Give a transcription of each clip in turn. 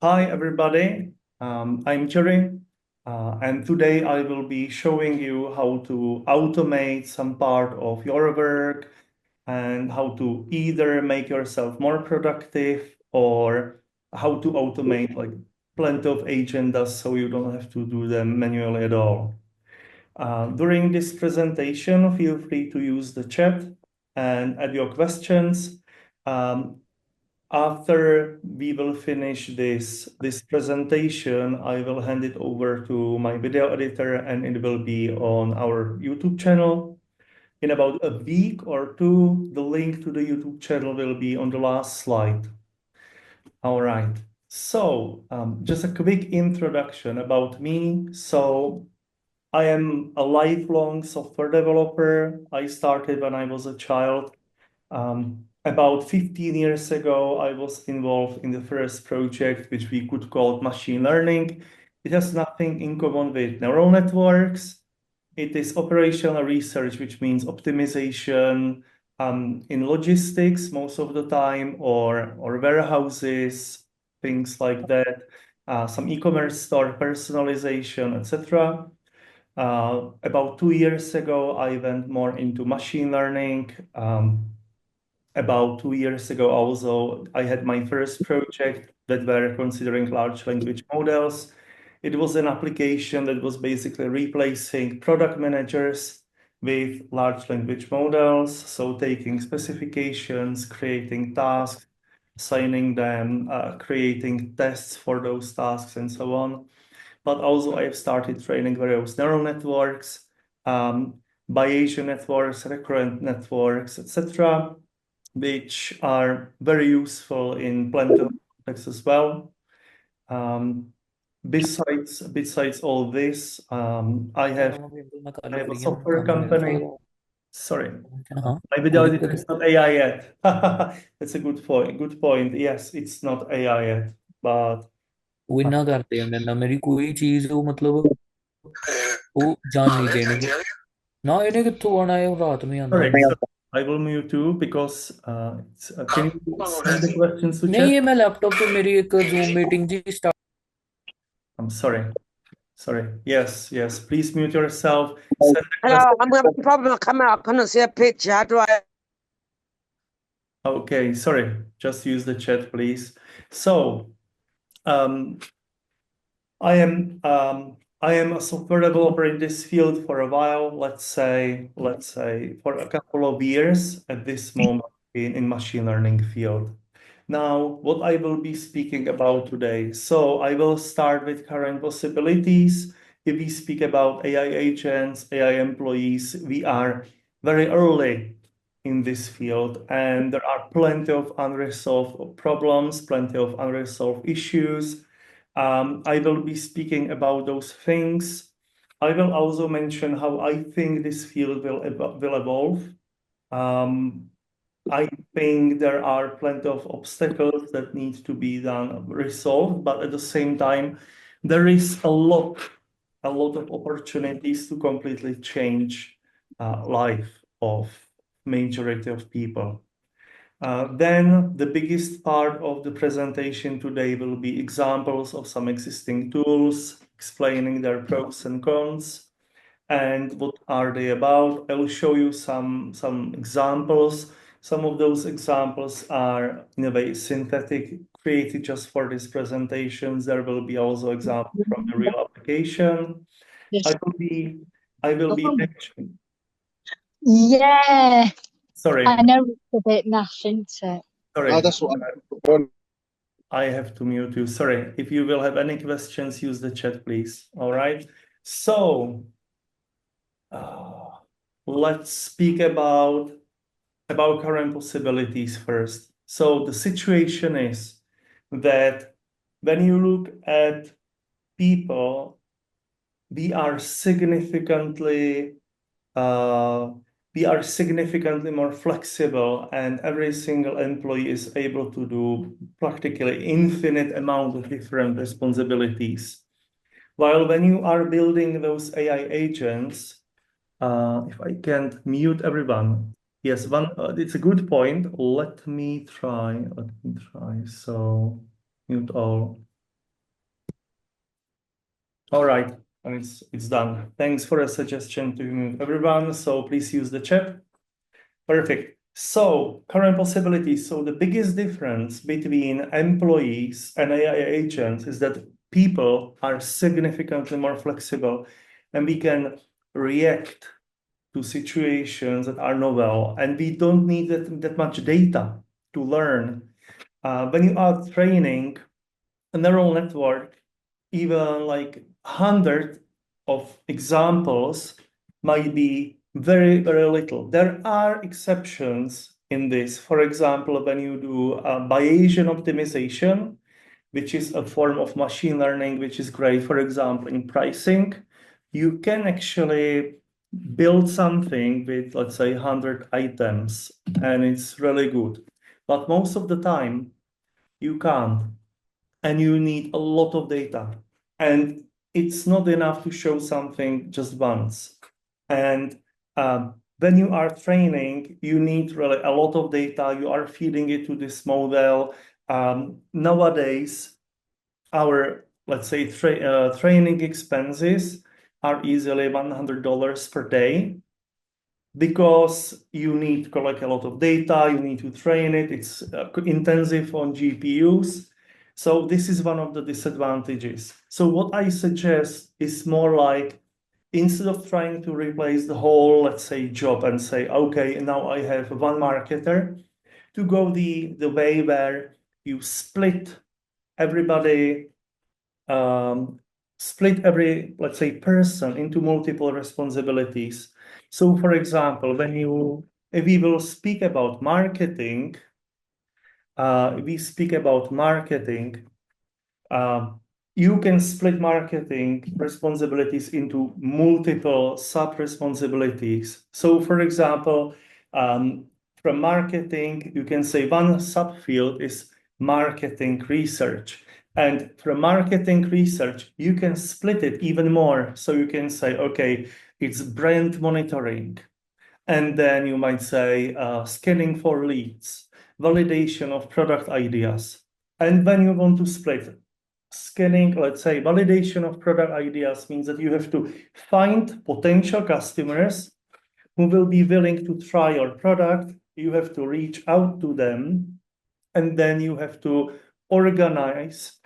Hi, everybody. I'm Jerry, and today I will be showing you how to automate some part of your work and how to either make yourself more productive or how to automate like plenty of agendas so you don't have to do them manually at all. During this presentation, feel free to use the chat and add your questions. Um, After we will finish this presentation, I will hand it over to my video editor and it will be on our YouTube channel. In about a week or two, the link to the YouTube channel will be on the last slide. All right. So just a quick introduction about me. So I am a lifelong software developer. I started when I was a child. About 15 years ago, I was involved in the first project, which we could call machine learning. It has nothing in common with neural networks. It is operational research, which means optimization in logistics most of the time, or warehouses, things like that, some e-commerce store personalization, etc. About 2 years ago, I went more into machine learning. About 2 years ago, also, I had my first project that were considering large language models. It was an application that was basically replacing product managers with large language models. So taking specifications, creating tasks, assigning them, creating tests for those tasks, and so on. But also I have started training various neural networks, Bayesian networks, recurrent networks, etc., which are very useful in plenty of contexts as well. Besides all this, I have a software company. Sorry, हाँ my video कोई editor दिक्कत is not AI yet. That's a good point. Good point. Yes, it's not AI yet, but वो uh, इन्ना करते हैं ना मेरी कोई चीज वो मतलब वो जान नहीं देने ना इन्हें कित्थों आना है रात में आंदा sorry, so I will mute you because can you send the questions to नहीं chat? ये मैं लैपटॉप पे मेरी एक जूम मीटिंग जी start I'm sorry. Sorry. Yes. Please mute yourself. Send the Hello, question. I'm having a problem. I come out. I couldn't see a picture. How do I? Okay, sorry. Just use the chat, please. So, um, I am a software developer in this field for a while. Let's say for a couple of years at this moment in machine learning field. Now, what I will be speaking about today. So I will start with current possibilities. If we speak about AI agents, AI employees, we are very early in this field, and there are plenty of unresolved problems, plenty of unresolved issues. I will be speaking about those things. I will also mention how I think this field will evolve. Um, I think there are plenty of obstacles that need to be resolved, but at the same time, there is a lot of opportunities to completely change life of majority of people. Then the biggest part of the presentation today will be examples of some existing tools, explaining their pros and cons, and what are they about. I will show you some examples. Some of those examples are in a way synthetic, created just for these presentations. There will be also examples from the real application. Yes. I will be mentioning. Yeah, Sorry, I know it's a bit naff, isn't it? sorry. That's what I'm. I have to mute you. Sorry. If you will have any questions, use the chat, please. All right. So let's speak about current possibilities first. So the situation is that when you look at people, we are significantly more flexible, and every single employee is able to do practically infinite amount of different responsibilities. While when you are building those AI agents, if I can't mute everyone, yes, it's a good point. Let me try. So mute all. All right, and it's done. Thanks for a suggestion to everyone. So please use the chat. Perfect. So current possibilities. So the biggest difference between employees and AI agents is that people are significantly more flexible, and we can react to situations that are novel, and we don't need that much data to learn. When you are training a neural network, even like 100 of examples might be very, very little. There are exceptions in this. For example, when you do Bayesian optimization, which is a form of machine learning, which is great, for example, in pricing, you can actually build something with, let's say, 100 items, and it's really good. But most of the time, you can't, and you need a lot of data. And it's not enough to show something just once. And when you are training, you need really a lot of data. You are feeding it to this model. Nowadays, our, let's say, training expenses are easily $100 per day, because you need to collect a lot of data, you need to train it, it's intensive on GPUs. So this is one of the disadvantages. So what I suggest is more like, instead of trying to replace the whole, let's say, job and say, okay, now I have one marketer, to go the way where you split everybody, split every, let's say, person into multiple responsibilities. So for example, if we will speak about marketing, you can split marketing responsibilities into multiple sub-responsibilities. So for example, from marketing, you can say one subfield is marketing research. And from marketing research, you can split it even more. So you can say, okay, it's brand monitoring. And then you might say scanning for leads, validation of product ideas. And when you want to split scanning, let's say validation of product ideas means that you have to find potential customers who will be willing to try your product. You have to reach out to them, and then you have to organize,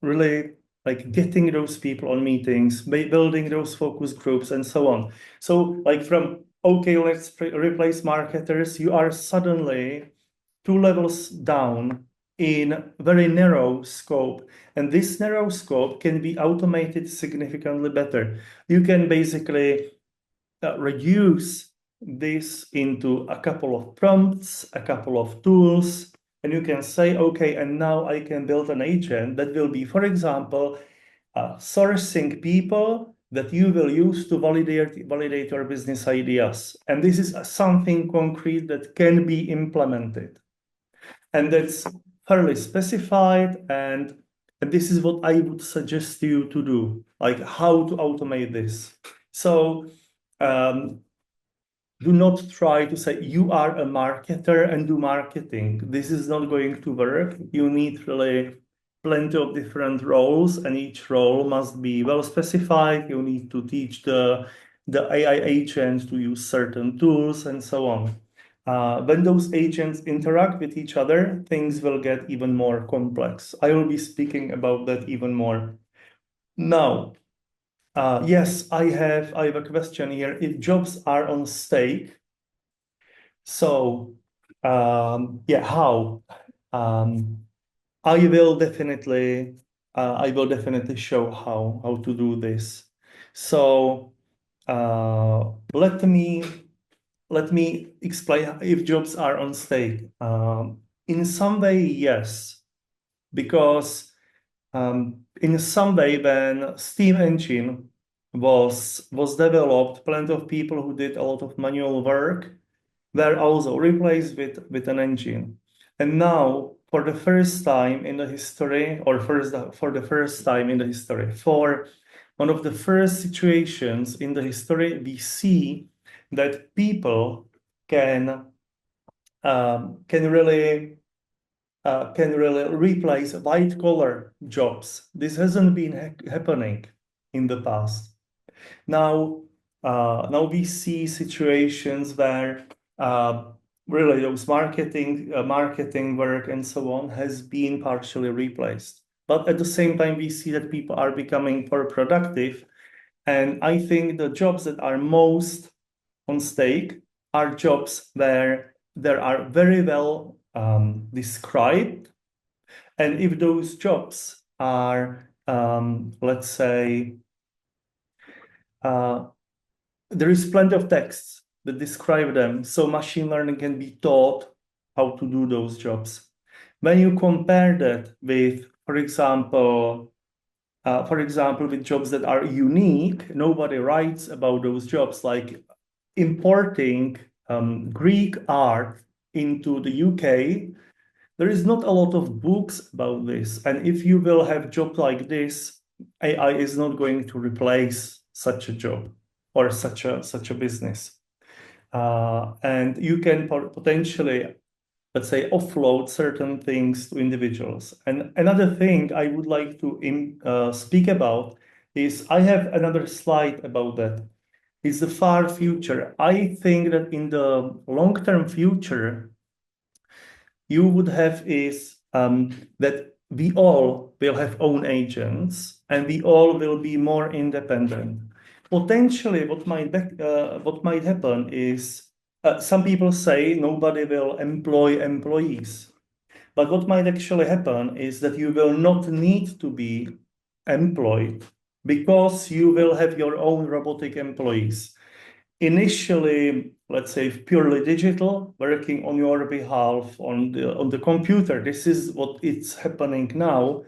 really like getting those people on meetings, building those focus groups, and so on. So like from, okay, let's replace marketers, you are suddenly 2 levels down in very narrow scope. And this narrow scope can be automated significantly better. You can basically reduce this into a couple of prompts, a couple of tools, and you can say, okay, and now I can build an agent that will be, for example, sourcing people that you will use to validate your business ideas. And this is something concrete that can be implemented. And that's fairly specified, and this is what I would suggest you to do, like how to automate this. So do not try to say you are a marketer and do marketing. This is not going to work. You need really plenty of different roles, and each role must be well specified. You need to teach the AI agents to use certain tools and so on. When those agents interact with each other, things will get even more complex. I will be speaking about that even more. Now, yes, I have a question here. If jobs are on stake, so yeah, how? I will definitely show how to do this. So let me explain if jobs are on stake. In some way, yes, because in some way, when steam engine was developed, plenty of people who did a lot of manual work were also replaced with an engine. And now, for the first time in the history, or for the first time in the history, for one of the first situations in the history, we see that people can really replace white collar jobs. This hasn't been happening. in the past. Now we see situations where really those marketing work and so on has been partially replaced. But at the same time, we see that people are becoming more productive. And I think the jobs that are most on stake are jobs where there are very well described. And if those jobs are, let's say, there is plenty of texts that describe them, so machine learning can be taught how to do those jobs. When you compare that with, for example, with jobs that are unique, nobody writes about those jobs, like importing Greek art into the UK. There is not a lot of books about this. And if you will have a job like this, AI is not going to replace such a job or such a business. And you can potentially, let's say, offload certain things to individuals. And another thing I would like to speak about is I have another slide about that. It's the far future. I think that in the long-term future, you would have is that we all will have own agents and we all will be more independent. Potentially, what might happen is some people say nobody will employ employees. But what might actually happen is that you will not need to be employed because you will have your own robotic employees. Initially, let's say purely digital, working on your behalf on the computer. This is what is happening now.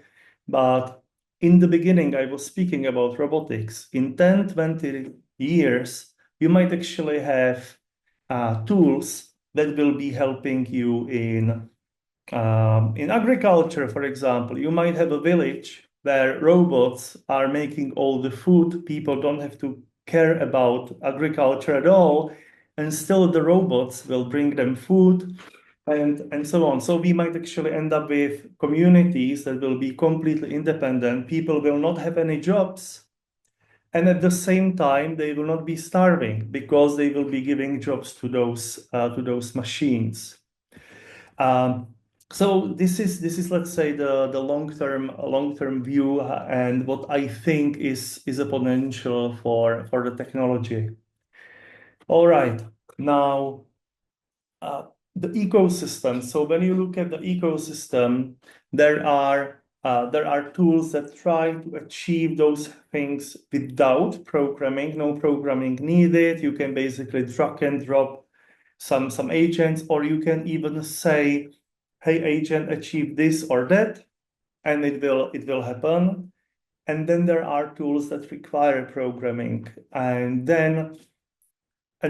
But in the beginning, I was speaking about robotics. In 10, 20 years, you might actually have tools that will be helping you in agriculture, for example. You might have a village where robots are making all the food. People don't have to care about agriculture at all, and still the robots will bring them food and so on. So we might actually end up with communities that will be completely independent. People will not have any jobs. And at the same time, they will not be starving because they will be giving jobs to those machines. So this is let's say the long-term view and what I think is a potential for the technology. All right, now the ecosystem. So when you look at the ecosystem, there are tools that try to achieve those things without programming. No programming needed. You can basically drag and drop some agents, or you can even say, hey, agent, achieve this or that, and it will happen. And then there are tools that require programming. And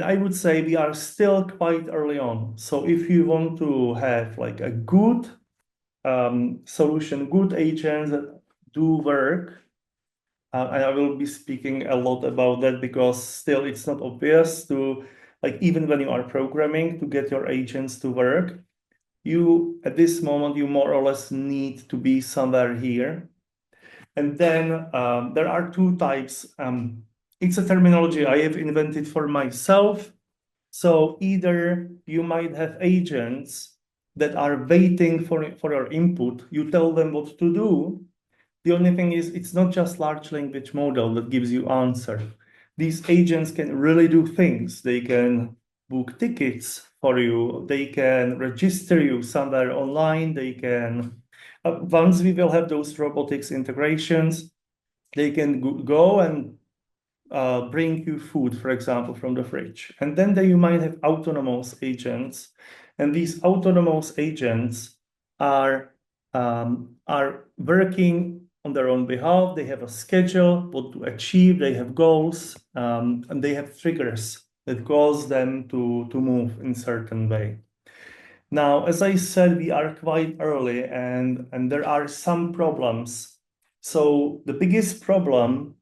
I would say we are still quite early on. So if you want to have like a good solution, good agents that do work, and I will be speaking a lot about that because still it's not obvious to, like, even when you are programming to get your agents to work, at this moment, you more or less need to be somewhere here. And then there are two types. It's a terminology I have invented for myself. So either you might have agents that are waiting for your input. You tell them what to do. The only thing is it's not just large language model that gives you answer. These agents can really do things. They can book tickets for you. They can register you somewhere online. They can, once we will have those robotics integrations, they can go and bring you food, for example, from the fridge. And then you might have autonomous agents. And these autonomous agents are working on their own behalf. They have a schedule, what to achieve. They have goals, and they have triggers that cause them to move in a certain way. Now, as I said, we are quite early and there are some problems. So the biggest problem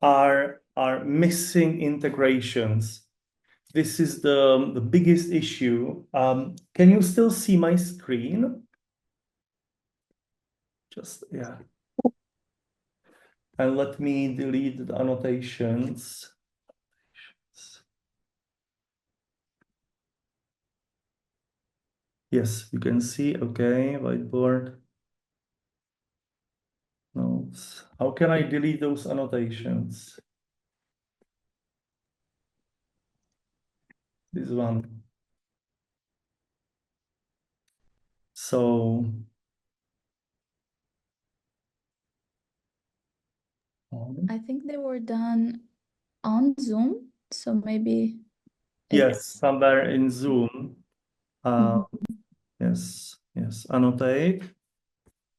are missing integrations. This is the biggest issue. Can you still see my screen? Yeah. And let me delete the annotations. Yes, you can see, okay, whiteboard. Notes. How can I delete those annotations? This one. So, I think they were done on Zoom, so maybe yes, somewhere in Zoom. Yes, yes, annotate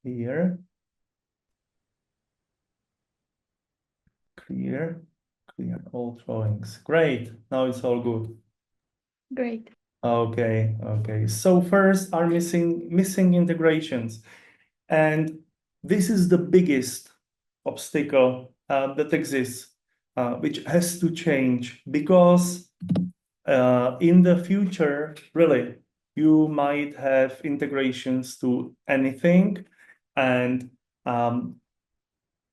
here. Clear all drawings. Great, now it's all good. great. Okay, okay. So first are missing integrations. And this is the biggest obstacle that exists, which has to change because in the future, really, you might have integrations to anything. And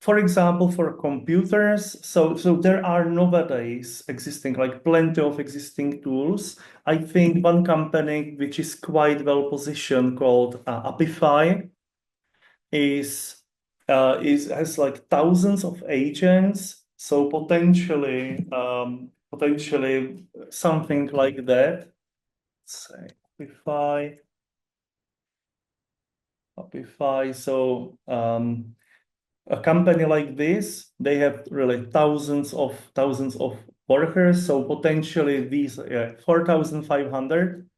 for example, for computers, so there are nowadays existing, like plenty of existing tools. I think one company which is quite well positioned called Apify has like thousands of agents. So potentially something like that. Let's say Apify. So a company like this, they have really thousands of workers. So potentially these 4,500.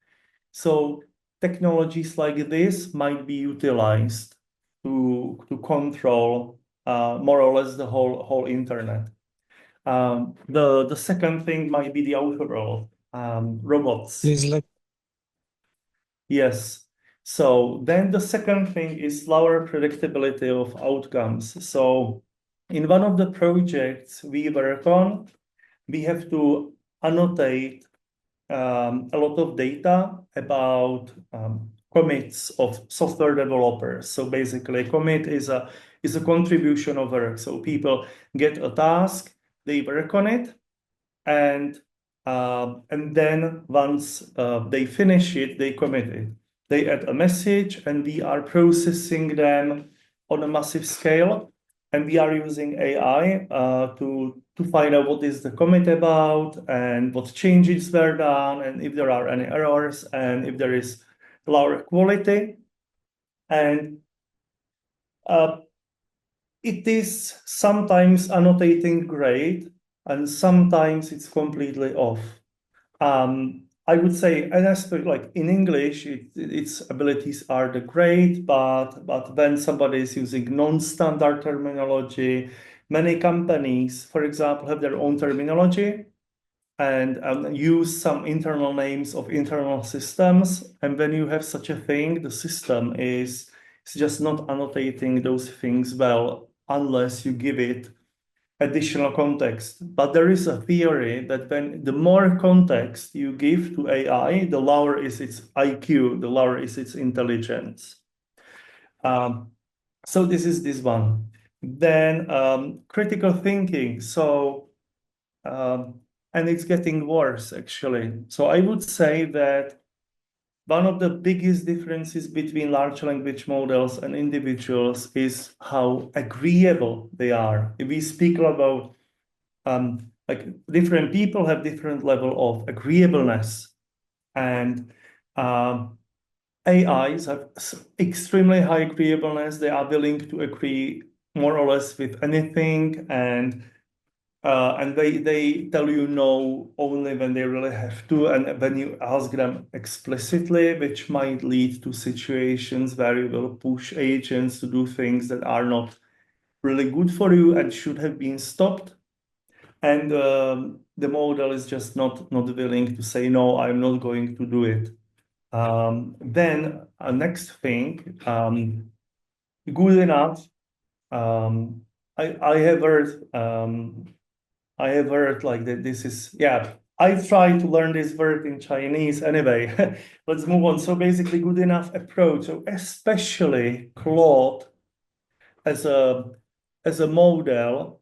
So technologies like this might be utilized to control more or less the whole internet. The second thing might be the overall robots. Yes. So then the second thing is lower predictability of outcomes. So in one of the projects we work on, we have to annotate a lot of data about commits of software developers. So basically, a commit is a contribution of work. So people get a task, they work on it, and then once they finish it, they commit it. They add a message, and we are processing them on a massive scale. And we are using AI to find out what is the commit about and what changes were done and if there are any errors and if there is lower quality. And it is sometimes annotating great and sometimes it's completely off. I would say, and as for like in English, its abilities are the great, but when somebody is using non-standard terminology, many companies, for example, have their own terminology and use some internal names of internal systems. And when you have such a thing, the system is just not annotating those things well unless you give it additional context. But there is a theory that when the more context you give to AI, the lower is its IQ, the lower is its intelligence. So this is this one. Then critical thinking. So, and it's getting worse actually. So I would say that one of the biggest differences between large language models and individuals is how agreeable they are. If we speak about like different people have different level of agreeableness, and AIs have extremely high agreeableness. They are willing to agree more or less with anything, and they tell you no only when they really have to, and when you ask them explicitly, which might lead to situations where you will push agents to do things that are not really good for you and should have been stopped. And the model is just not willing to say, no, I'm not going to do it. Then next thing, good enough. I have heard like that this is, yeah, I tried to learn this word in Chinese anyway. Let's move on. So basically good enough approach. So especially Claude as a as a model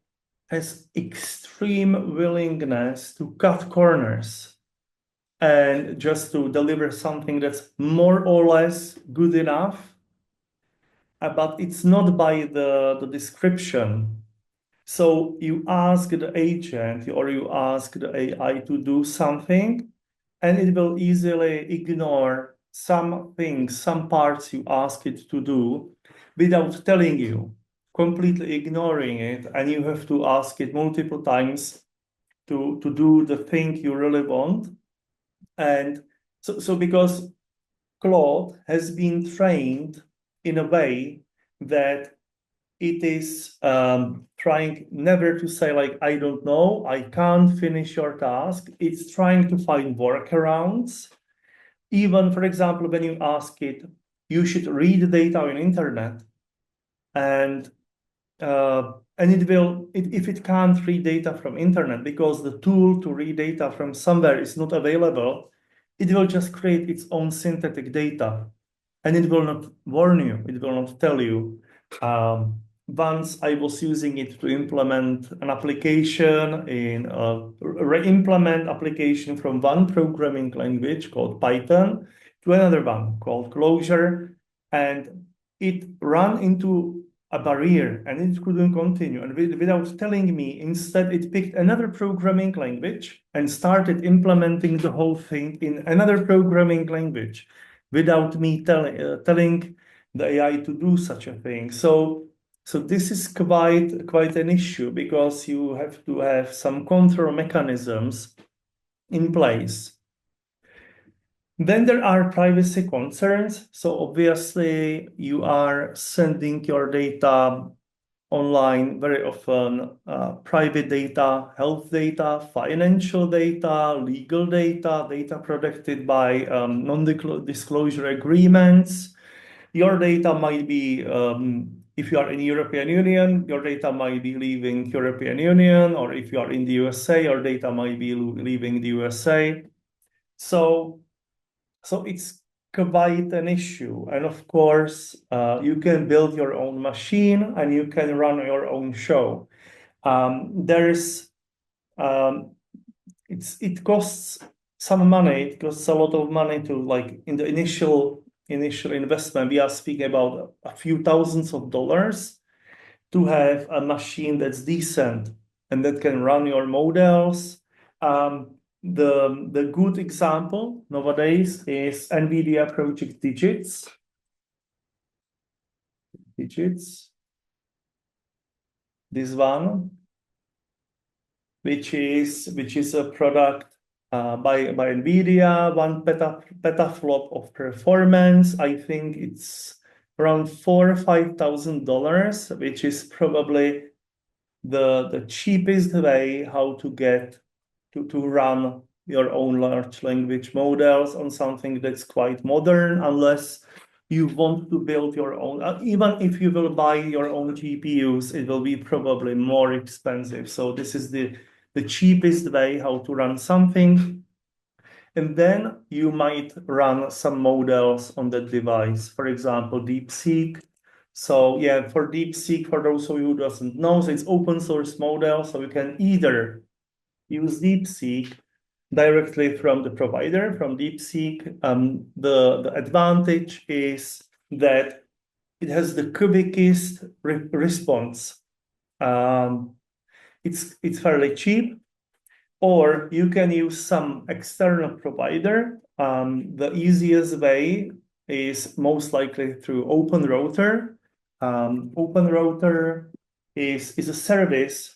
has extreme willingness to cut corners and just to deliver something that's more or less good enough, but it's not by the description. So you ask the agent or you ask the AI to do something, and it will easily ignore some things, some parts you ask it to do without telling you, completely ignoring it. And you have to ask it multiple times to do the thing you really want. And so because Claude has been trained in a way that it is trying never to say like, I don't know, I can't finish your task. It's trying to find workarounds. Even, for example, when you ask it, you should read data on internet, and it will, if it can't read data from internet because the tool to read data from somewhere is not available, it will just create its own synthetic data, and it will not warn you, it will not tell you. Once I was using it to implement an application in re-implement application from one programming language called Python to another one called Clojure, and it ran into a barrier and it couldn't continue. And without telling me, instead it picked another programming language and started implementing the whole thing in another programming language without me telling the AI to do such a thing. So this is quite an issue because you have to have some control mechanisms in place. Then there are privacy concerns. So obviously you are sending your data online very often, private data, health data, financial data, legal data, data protected by non-disclosure agreements. Your data might be, if you are in European Union, your data might be leaving European Union, or if you are in the USA, your data might be leaving the USA. So it's quite an issue. And of course, you can build your own machine and you can run your own show. It costs some money. It costs a lot of money to, like, in the initial investment, we are speaking about a few thousands of dollars to have a machine that's decent and that can run your models. The good example nowadays is NVIDIA Project Digits. This one, which is a product by NVIDIA, 1 petaflop of performance. I think it's around $4,000 or $5,000, which is probably the cheapest way how to get to run your own large language models on something that's quite modern, unless you want to build your own. Even if you will buy your own GPUs, it will be probably more expensive. So this is the cheapest way how to run something. And then you might run some models on that device, for example, DeepSeek. So yeah, for DeepSeek, for those of you who doesn't know, so it's open source model. So you can either use DeepSeek directly from the provider, from DeepSeek. The advantage is that it has the quickest response. It's fairly cheap, or you can use some external provider. The easiest way is most likely through OpenRouter. OpenRouter is a service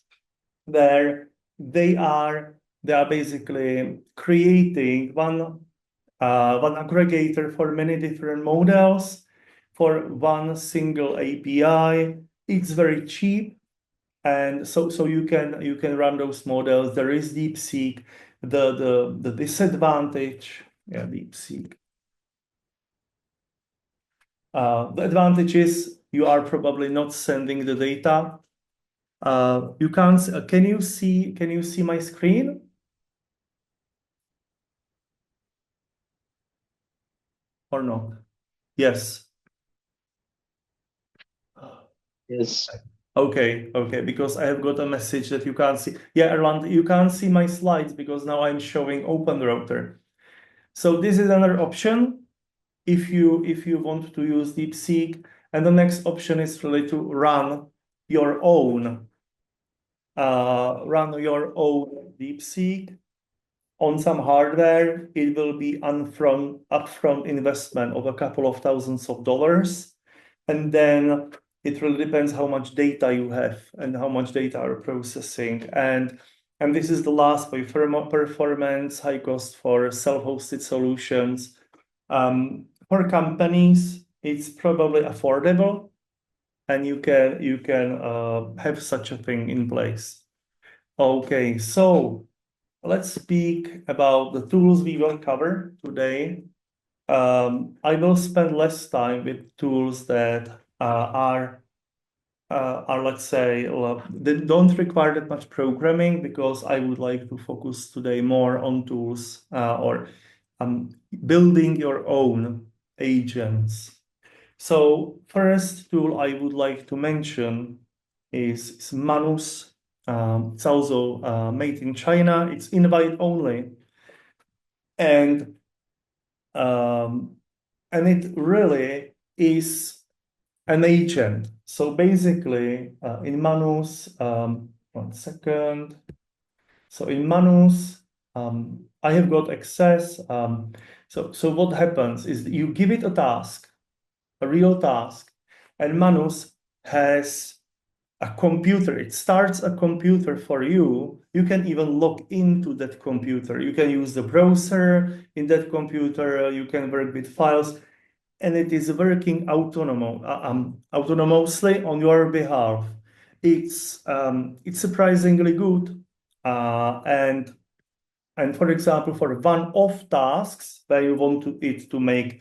where they are basically creating one aggregator for many different models for one single API. It's very cheap, and so you can run those models. There is DeepSeek. The disadvantage, yeah, DeepSeek. The advantage is you are probably not sending the data. You can't. Can you see my screen? Or not? Yes. Yes. Okay, because I have got a message that you can't see. Yeah, Erland, you can't see my slides because now I'm showing OpenRouter. So this is another option if you want to use DeepSeek. And the next option is really to run your own DeepSeek on some hardware. It will be upfront investment of a couple of thousands of dollars. And then it really depends how much data you have and how much data are processing. And this is the last by performance, high cost for self-hosted solutions. For companies, it's probably affordable, and you can have such a thing in place. Okay, so let's speak about the tools we will cover today. I will spend less time with tools that are let's say they don't require that much programming, because I would like to focus today more on tools or building your own agents. So first tool I would like to mention is Manus. It's also made in China. It's invite only, and it really is an agent. So basically, in Manus, one second. So in Manus, I have got access. So what happens is you give it a task, a real task, and Manus has a computer. It starts a computer for you. You can even log into that computer. You can use the browser in that computer. You can work with files, and it is working autonomously on your behalf. It's surprisingly good, and for example, for one-off tasks where you want it to make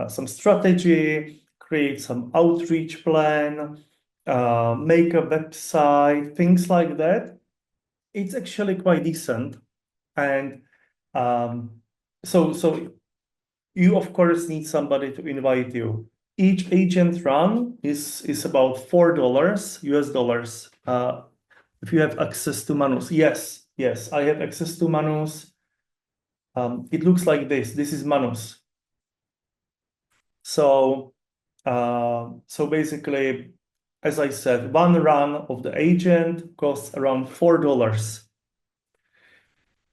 some strategy, create some outreach plan, make a website, things like that, it's actually quite decent. And so you of course need somebody to invite you. Each agent run is about $4 US dollars. If you have access to Manus. Yes, I have access to Manus. It looks like this. This is Manus. So basically, as I said, one run of the agent costs around $4.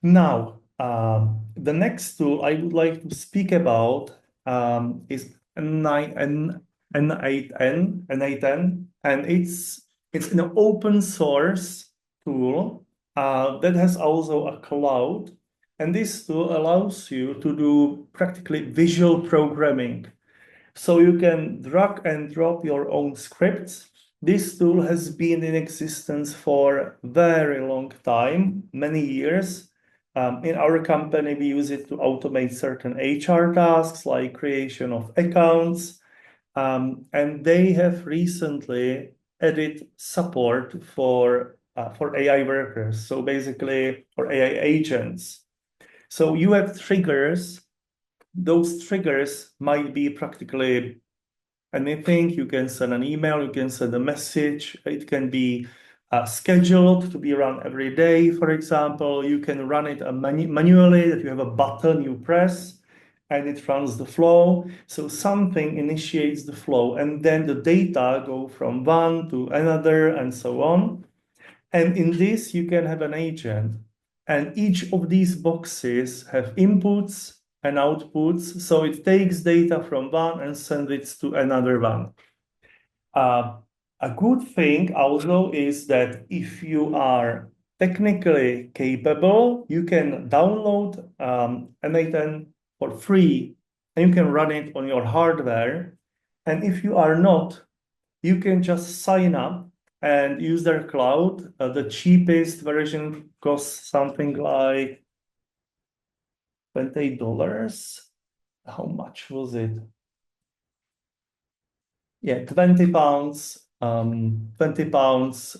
Now, the next tool I would like to speak about is N8N, and it's an open source tool that has also a cloud, and this tool allows you to do practically visual programming. So you can drag and drop your own scripts. This tool has been in existence for a very long time, many years. In our company, we use it to automate certain HR tasks like creation of accounts. And they have recently added support for AI workers, so basically for AI agents. So you have triggers. Those triggers might be practically anything. You can send an email, you can send a message. It can be scheduled to be run every day, for example. You can run it manually, that you have a button you press and it runs the flow. So something initiates the flow, and then the data go from one to another and so on. And in this, you can have an agent. And each of these boxes have inputs and outputs. So it takes data from one and sends it to another one. A good thing also is that if you are technically capable, you can download N8N for free, and you can run it on your hardware. And if you are not, you can just sign up and use their cloud. The cheapest version costs something like $28. How much was it? Yeah, 20 pounds. 20 pounds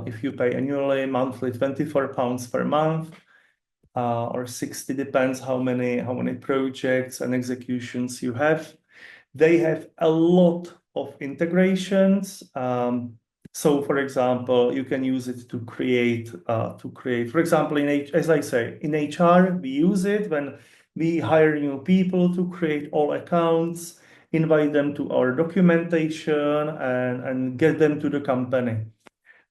if you pay annually, monthly 24 pounds per month, or 60, depends how many projects and executions you have. They have a lot of integrations. So, for example, you can use it to create, for example, as I say, in HR, we use it when we hire new people to create all accounts, invite them to our documentation, and get them to the company.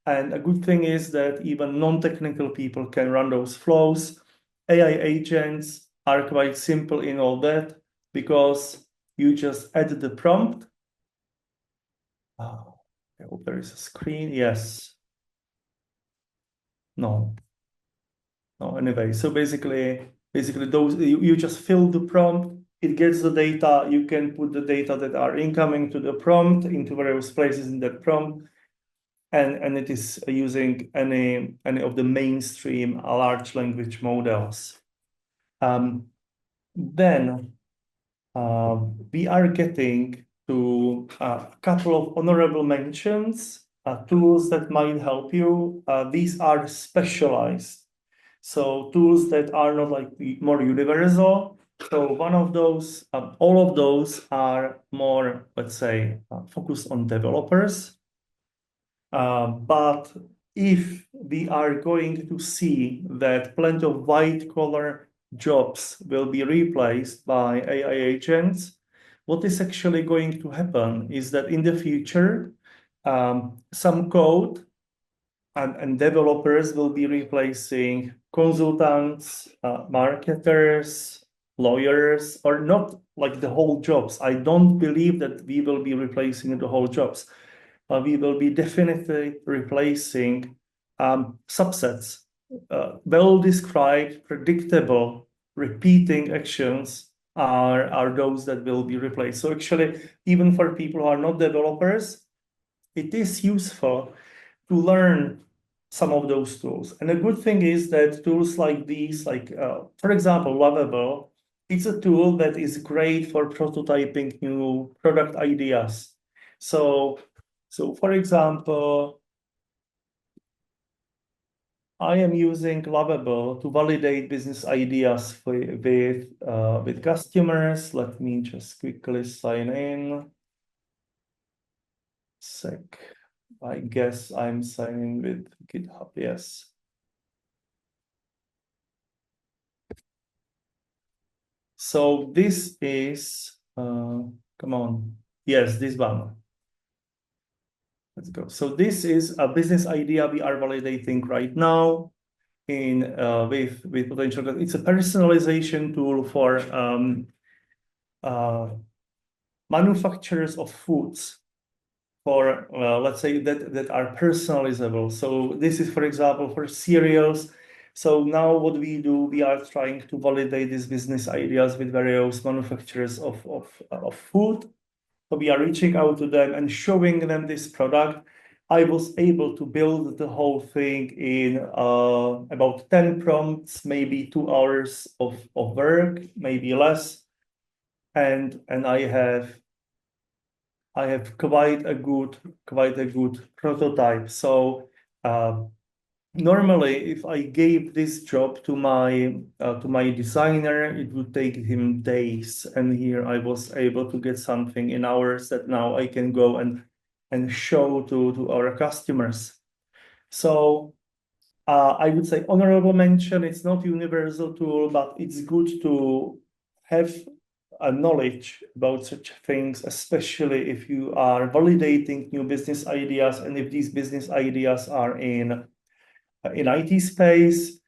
And a good thing is that even non-technical people can run those flows. AI agents are quite simple in all that because you just add the prompt. I hope there is a screen. Yes. No. No, anyway. So basically those you just fill the prompt, it gets the data, you can put the data that are incoming to the prompt into various places in that prompt, and it is using any of the mainstream large language models. Then we are getting to a couple of honorable mentions, tools that might help you. These are specialized. So tools that are not like more universal. So one of those, all of those are more, let's say, focused on developers. But if we are going to see that plenty of white collar jobs will be replaced by AI agents, what is actually going to happen is that in the future, some code and developers will be replacing consultants, marketers, lawyers, or not like the whole jobs. I don't believe that we will be replacing the whole jobs. We will be definitely replacing subsets, well-described, predictable, repeating actions are those that will be replaced. So actually, even for people who are not developers, it is useful to learn some of those tools. And the good thing is that tools like these, for example, Lovable, it's a tool that is great for prototyping new product ideas. So for example, I am using Lovable to validate business ideas with customers. Let me just quickly sign in. Sec. I guess I'm signing with GitHub, yes. So this is, come on. Yes, this one. Let's go. So this is a business idea we are validating right now with potential. It's a personalization tool for manufacturers of foods for, let's say, that are personalizable. So this is, for example, for cereals. So now what we do, we are trying to validate these business ideas with various manufacturers of food. So we are reaching out to them and showing them this product. I was able to build the whole thing in about 10 prompts, maybe 2 hours of work, maybe less. And I have quite a good prototype. So normally, if I gave this job to my designer, it would take him days. And here I was able to get something in hours that now I can go and show to our customers. So I would say honorable mention. It's not universal tool, but it's good to have a knowledge about such things, especially if you are validating new business ideas and if these business ideas are in IT space.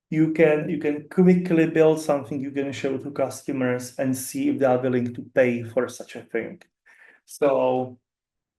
You can quickly build something you can show to customers and see if they are willing to pay for such a thing. So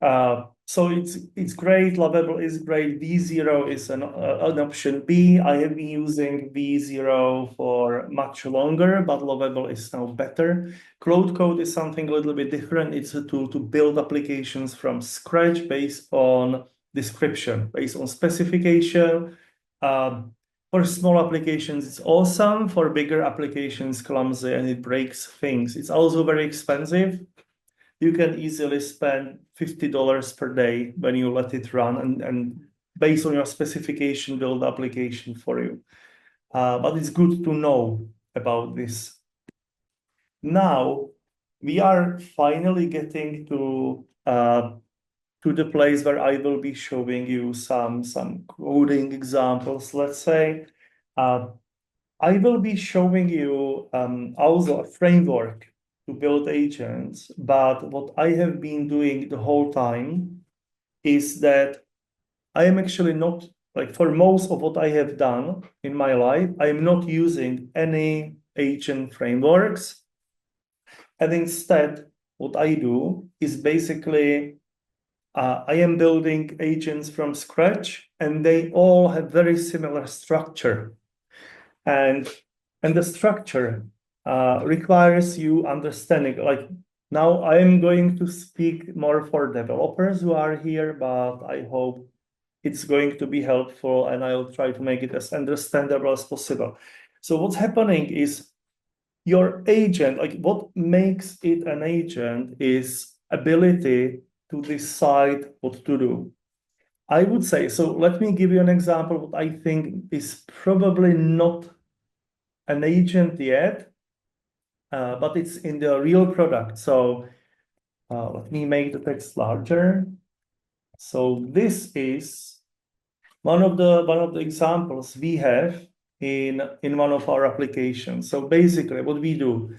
it's great. Lovable is great. V0 is an option B. I have been using V0 for much longer, but Lovable is now better. Cloud Code is something a little bit different. It's a tool to build applications from scratch based on description, based on specification. For small applications, it's awesome. For bigger applications, clumsy, and it breaks things. It's also very expensive. You can easily spend $50 per day when you let it run and based on your specification, build the application for you. But it's good to know about this. Now, we are finally getting to to the place where I will be showing you some coding examples, let's say. I will be showing you also a framework to build agents, but what I have been doing the whole time is that I am actually not, like for most of what I have done in my life, I am not using any agent frameworks. And instead, what I do is basically I am building agents from scratch, and they all have very similar structure. And the structure requires you understanding, like now I'm going to speak more for developers who are here, but I hope it's going to be helpful and I'll try to make it as understandable as possible. So what's happening is your agent, like what makes it an agent is ability to decide what to do. I would say, so let me give you an example what I think is probably not an agent yet, but it's in the real product. So let me make the text larger. So this is one of the examples we have in one of our applications. So basically, what we do,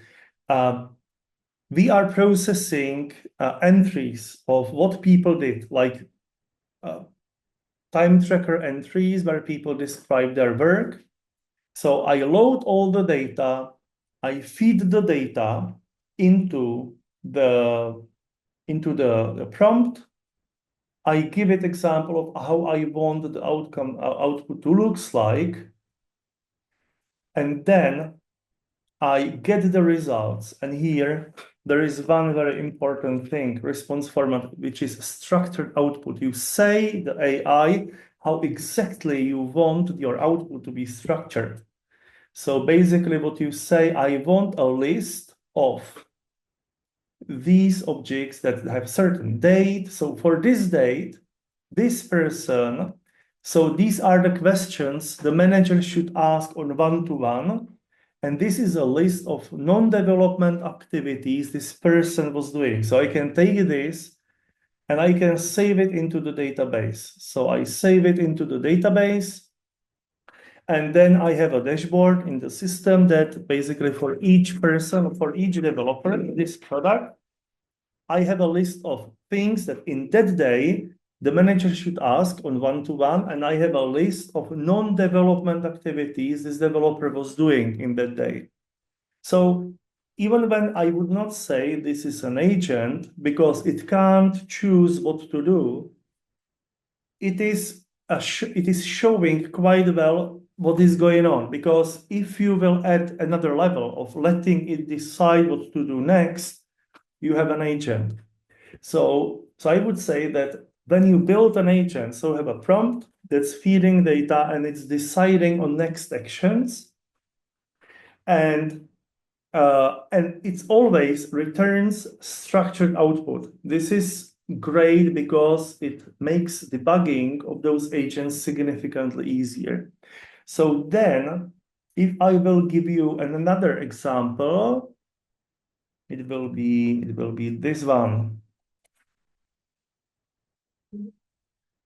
we are processing entries of what people did, like time tracker entries where people describe their work. So I load all the data, I feed the data into the prompt. I give it example of how I want the output to looks like, and then I get the results. And here there is one very important thing, response format, which is structured output. You say the AI how exactly you want your output to be structured. So basically what you say, I want a list of these objects that have certain date. So for this date, this person, so these are the questions the manager should ask on one-to-one. And this is a list of non-development activities this person was doing. So I can take this and I can save it into the database. So I save it into the database. And then I have a dashboard in the system that basically for each person, for each developer in this product, I have a list of things that in that day, the manager should ask on one-to-one, and I have a list of non-development activities this developer was doing in that day. So even when I would not say this is an agent because it can't choose what to do, it is showing quite well what is going on, because if you will add another level of letting it decide what to do next, you have an agent. So I would say that when you build an agent, so have a prompt that's feeding data and it's deciding on next actions, and it's always returns structured output. This is great because it makes debugging of those agents significantly easier. So then, if I will give you another example, it will be this one.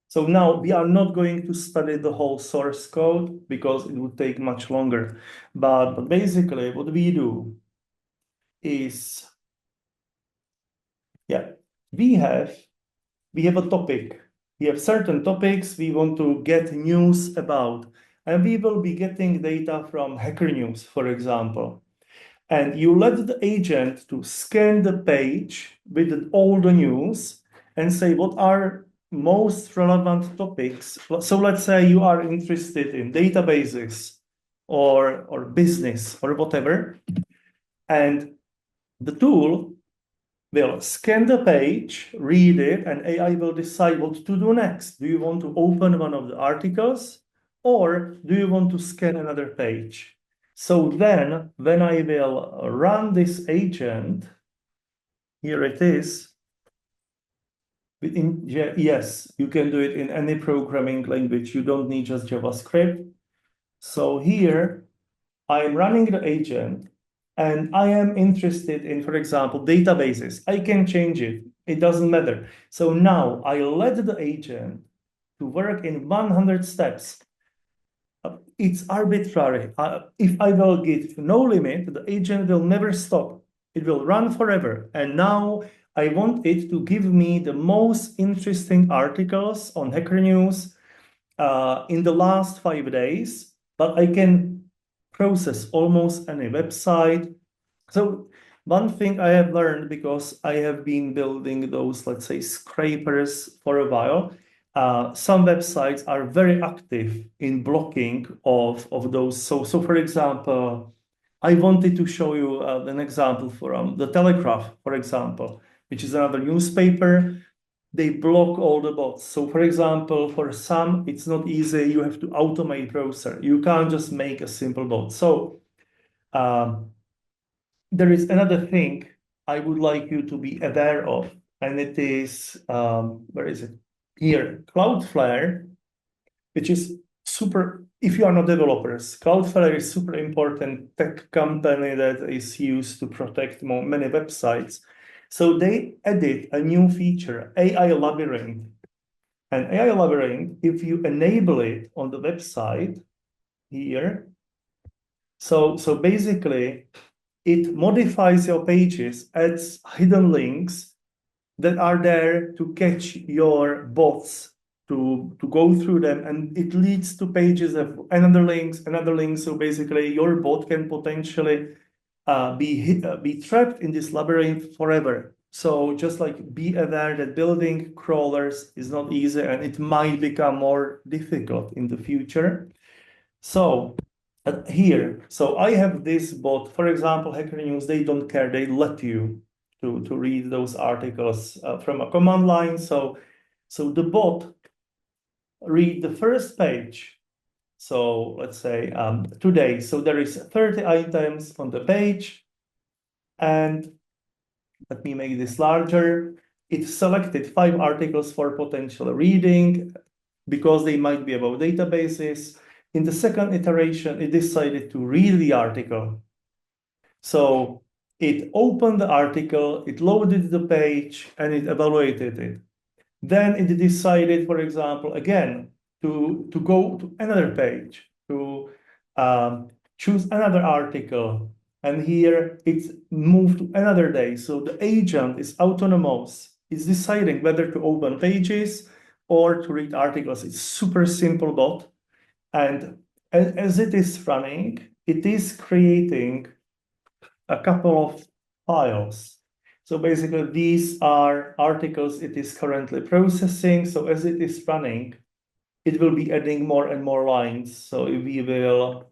So now we are not going to study the whole source code because it would take much longer. But basically what we do is, we have a topic. We have certain topics we want to get news about, and we will be getting data from Hacker News, for example. And you let the agent to scan the page with all the news and say what are most relevant topics. So let's say you are interested in databases or business or whatever, and the tool will scan the page, read it, and AI will decide what to do next. Do you want to open one of the articles, or do you want to scan another page? So then, when I will run this agent, here it is. Yes, you can do it in any programming language. You don't need just JavaScript. So here, I'm running the agent, and I am interested in, for example, databases. I can change it. It doesn't matter. So now I let the agent to work in 100 steps. It's arbitrary. If I will give no limit, the agent will never stop. It will run forever. And now I want it to give me the most interesting articles on Hacker News in the last 5 days, but I can process almost any website. So one thing I have learned, because I have been building those, let's say, scrapers for a while, some websites are very active in blocking of those. So for example, I wanted to show you an example from the Telegraph, for example, which is another newspaper. They block all the bots. So for example, for some, it's not easy. You have to automate browser. You can't just make a simple bot. So there is another thing I would like you to be aware of, and it is, where is it? Here, Cloudflare, which is super, if you are not developers, Cloudflare is super important tech company that is used to protect many websites. So they added a new feature, AI Levering. And AI Levering, if you enable it on the website here, so basically it modifies your pages, adds hidden links that are there to catch your bots to go through them, and it leads to pages of another links. So basically your bot can potentially be trapped in this labyrinth forever. So just like be aware that building crawlers is not easy, and it might become more difficult in the future. So here, so I have this bot, for example, Hacker News, they don't care, they let you to read those articles from a command line. So the bot read the first page. So let's say today, so there is 30 items on the page, and let me make this larger. It selected 5 articles for potential reading because they might be about databases. In the second iteration, it decided to read the article. So it opened the article, it loaded the page, and it evaluated it. Then it decided, for example, again, to go to another page, to choose another article. And here it's moved to another day. So the agent is autonomous. It's deciding whether to open pages or to read articles. It's super simple bot. And as it is running, it is creating a couple of files. So basically, these are articles it is currently processing. So as it is running, it will be adding more and more lines. So we will,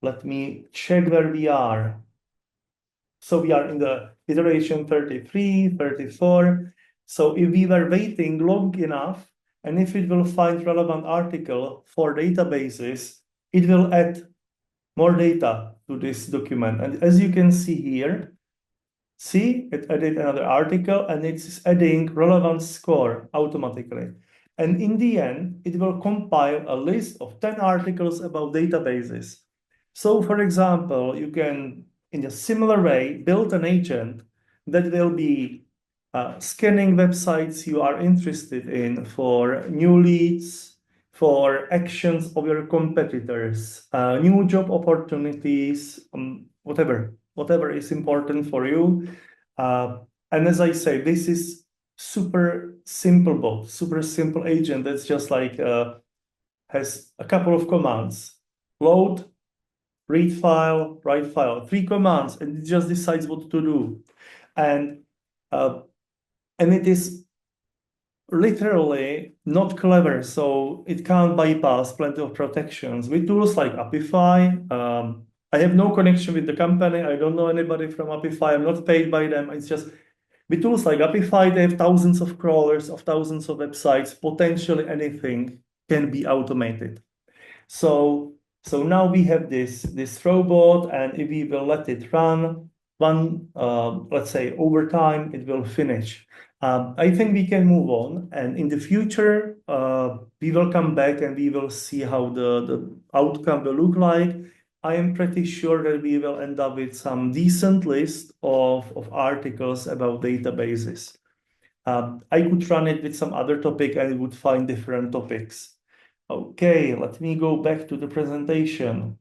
let me check where we are. So we are in the iteration 33, 34. So if we were waiting long enough, and if it will find relevant article for databases, it will add more data to this document. And as you can see here, see, it added another article, and it's adding relevant score automatically. And in the end, it will compile a list of 10 articles about databases. So for example, you can, in a similar way, build an agent that will be scanning websites you are interested in for new leads, for actions of your competitors, new job opportunities, whatever is important for you. And as I say, this is super simple bot, super simple agent that's just like has a couple of commands: load, read file, write file, 3 commands, and it just decides what to do. And it is literally not clever, so it can't bypass plenty of protections. With tools like Apify, I have no connection with the company. I don't know anybody from Apify. I'm not paid by them. It's just with tools like Apify, they have thousands of crawlers of thousands of websites. Potentially anything can be automated. So now we have this robot, and if we will let it run, let's say over time, it will finish. I think we can move on, and in the future, we will come back and we will see how the outcome will look like. I am pretty sure that we will end up with some decent list of articles about databases. I could run it with some other topic and it would find different topics. Okay, let me go back to the presentation.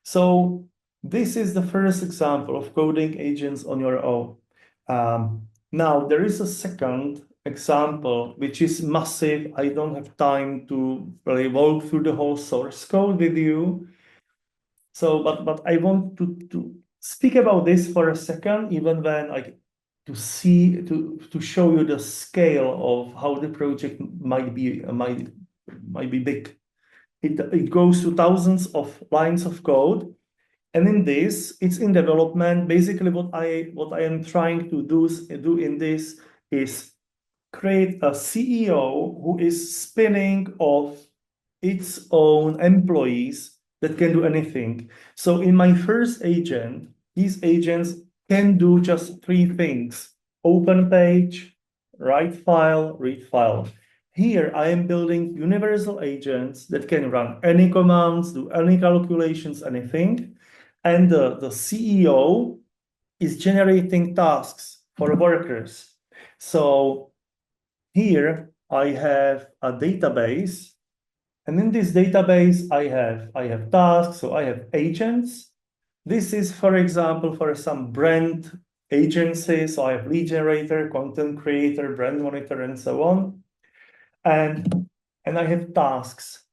So this is the first example of coding agents on your own. Now there is a second example, which is massive. I don't have time to really walk through the whole source code with you. So, but I want to speak about this for a second, even when to show you the scale of how the project might be big. It goes to thousands of lines of code, and in this, it's in development. Basically, what I am trying to do in this is create a CEO who is spinning off its own employees that can do anything. So in my first agent, these agents can do just three things: open page, write file, read file. Here I am building universal agents that can run any commands, do any calculations, anything. And the CEO is generating tasks for workers. So here I have a database, and in this database I have tasks, so I have agents. This is, for example, for some brand agencies, so I have lead generator, content creator, brand monitor, and so on. And I have tasks.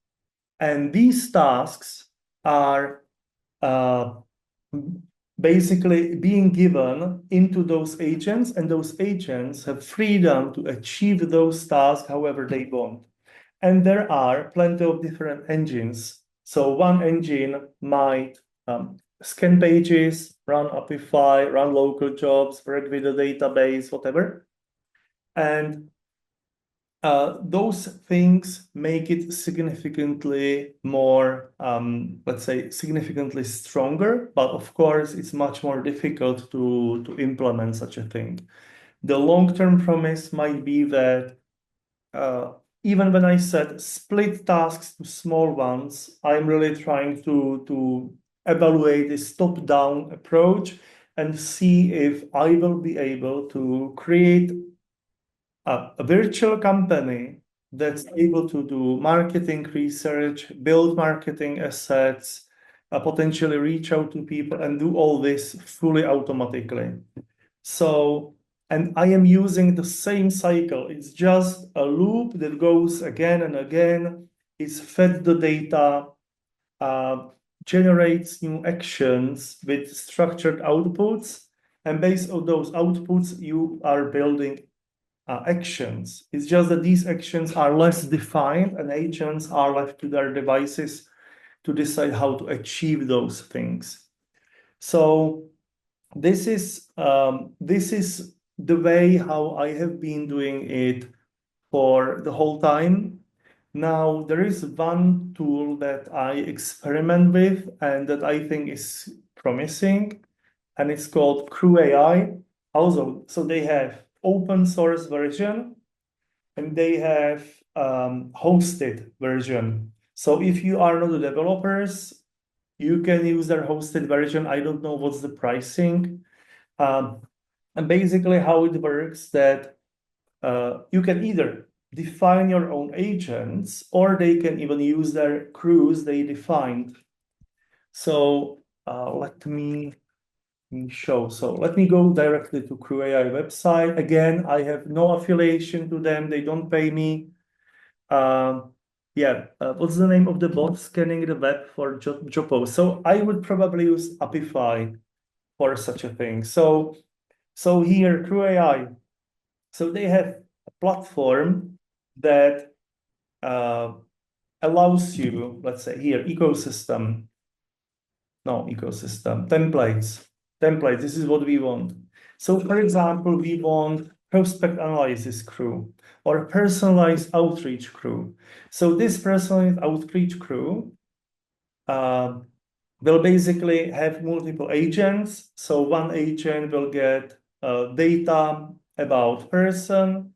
And these tasks are basically being given into those agents, and those agents have freedom to achieve those tasks however they want. And there are plenty of different engines. So one engine might scan pages, run Apify, run local jobs, work with a database, whatever. And those things make it significantly more, let's say, significantly stronger, but of course, it's much more difficult to implement such a thing. The long-term promise might be that even when I said split tasks to small ones, I'm really trying to evaluate this top-down approach and see if I will be able to create a virtual company that's able to do marketing research, build marketing assets, potentially reach out to people and do all this fully automatically. So, and I am using the same cycle. It's just a loop that goes again and again. It's fed the data, generates new actions with structured outputs. And based on those outputs, you are building actions. It's just that these actions are less defined and agents are left to their devices to decide how to achieve those things. So this is the way how I have been doing it for the whole time. Now there is one tool that I experiment with and that I think is promising, and it's called CrewAI. Also, so they have open source version and they have hosted version. So if you are not the developers, you can use their hosted version. I don't know what's the pricing. And basically how it works that you can either define your own agents or they can even use their crews they defined. So let me show. So let me go directly to CrewAI website. Again, I have no affiliation to them. They don't pay me. What's the name of the bot scanning the web for job posts? So I would probably use Apify for such a thing. So here, CrewAI. So they have a platform that allows you, let's say here, templates. This is what we want. So for example, we want prospect analysis crew or personalized outreach crew. So this personalized outreach crew will basically have multiple agents. So one agent will get data about person.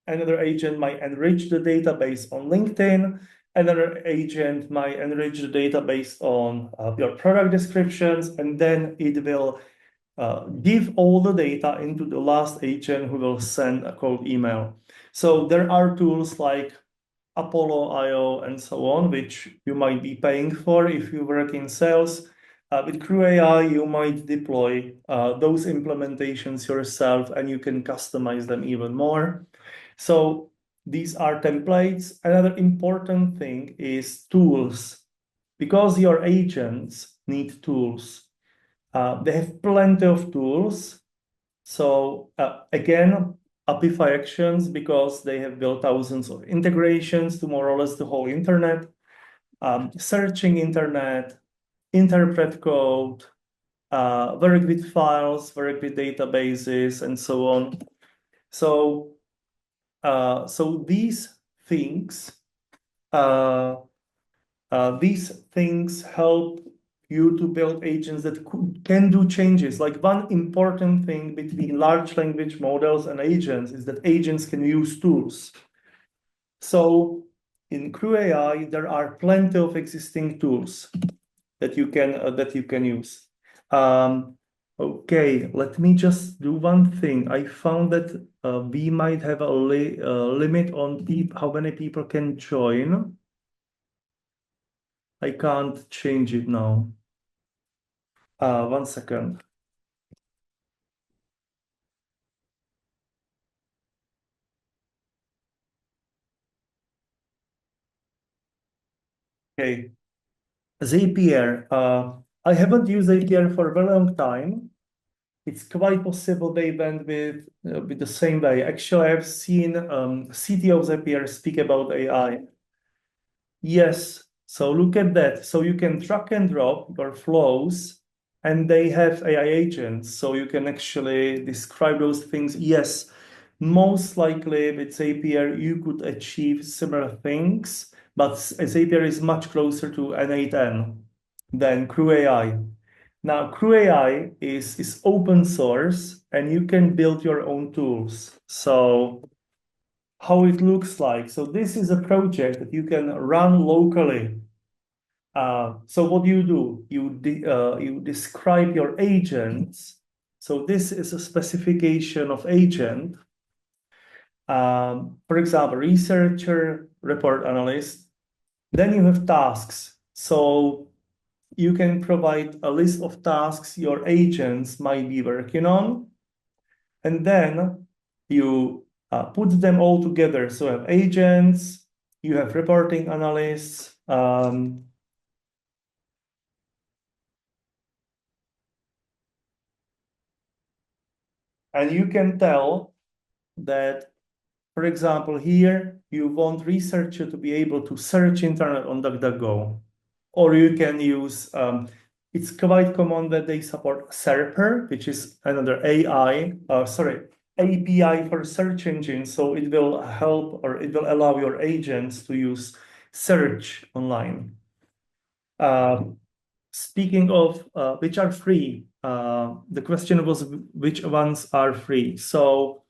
Another agent might enrich the database on LinkedIn. Another agent might enrich the database on your product descriptions, and then it will give all the data into the last agent who will send a cold email. So there are tools like Apollo.io and so on, which you might be paying for if you work in sales. With CrewAI, you might deploy those implementations yourself, and you can customize them even more. So these are templates. Another important thing is tools. Because your agents need tools, they have plenty of tools. So again, Apify Actions, because they have built thousands of integrations to more or less the whole internet, searching internet, interpret code, work with files, work with databases, and so on. So, so these things help you to build agents that can do changes. Like one important thing between large language models and agents is that agents can use tools. So in CrewAI, there are plenty of existing tools that you can use. Okay, let me just do one thing. I found that we might have a limit on how many people can join. I can't change it now. 1 second. Okay. Zapier. I haven't used Zapier for a very long time. It's quite possible they went with the same way. Actually, I've seen CTO of Zapier speak about AI. Yes, so look at that. So you can drag and drop your flows, and they have AI agents. So you can actually describe those things. Yes, most likely with Zapier, you could achieve similar things, but Zapier is much closer to N8N than CrewAI. Now, CrewAI is open source, and you can build your own tools. So how it looks like. So this is a project that you can run locally. So what do? You describe your agents. So this is a specification of agent. For example, researcher, report analyst. Then you have tasks. So you can provide a list of tasks your agents might be working on. And then you put them all together. So you have agents, you have reporting analysts, and you can tell that, for example, here you want researcher to be able to search internet on DuckDuckGo, or you can use. It's quite common that they support Serper, which is another API for search engine. So it will help, or it will allow your agents to use search online. Speaking of which are free, the question was which ones are free. So,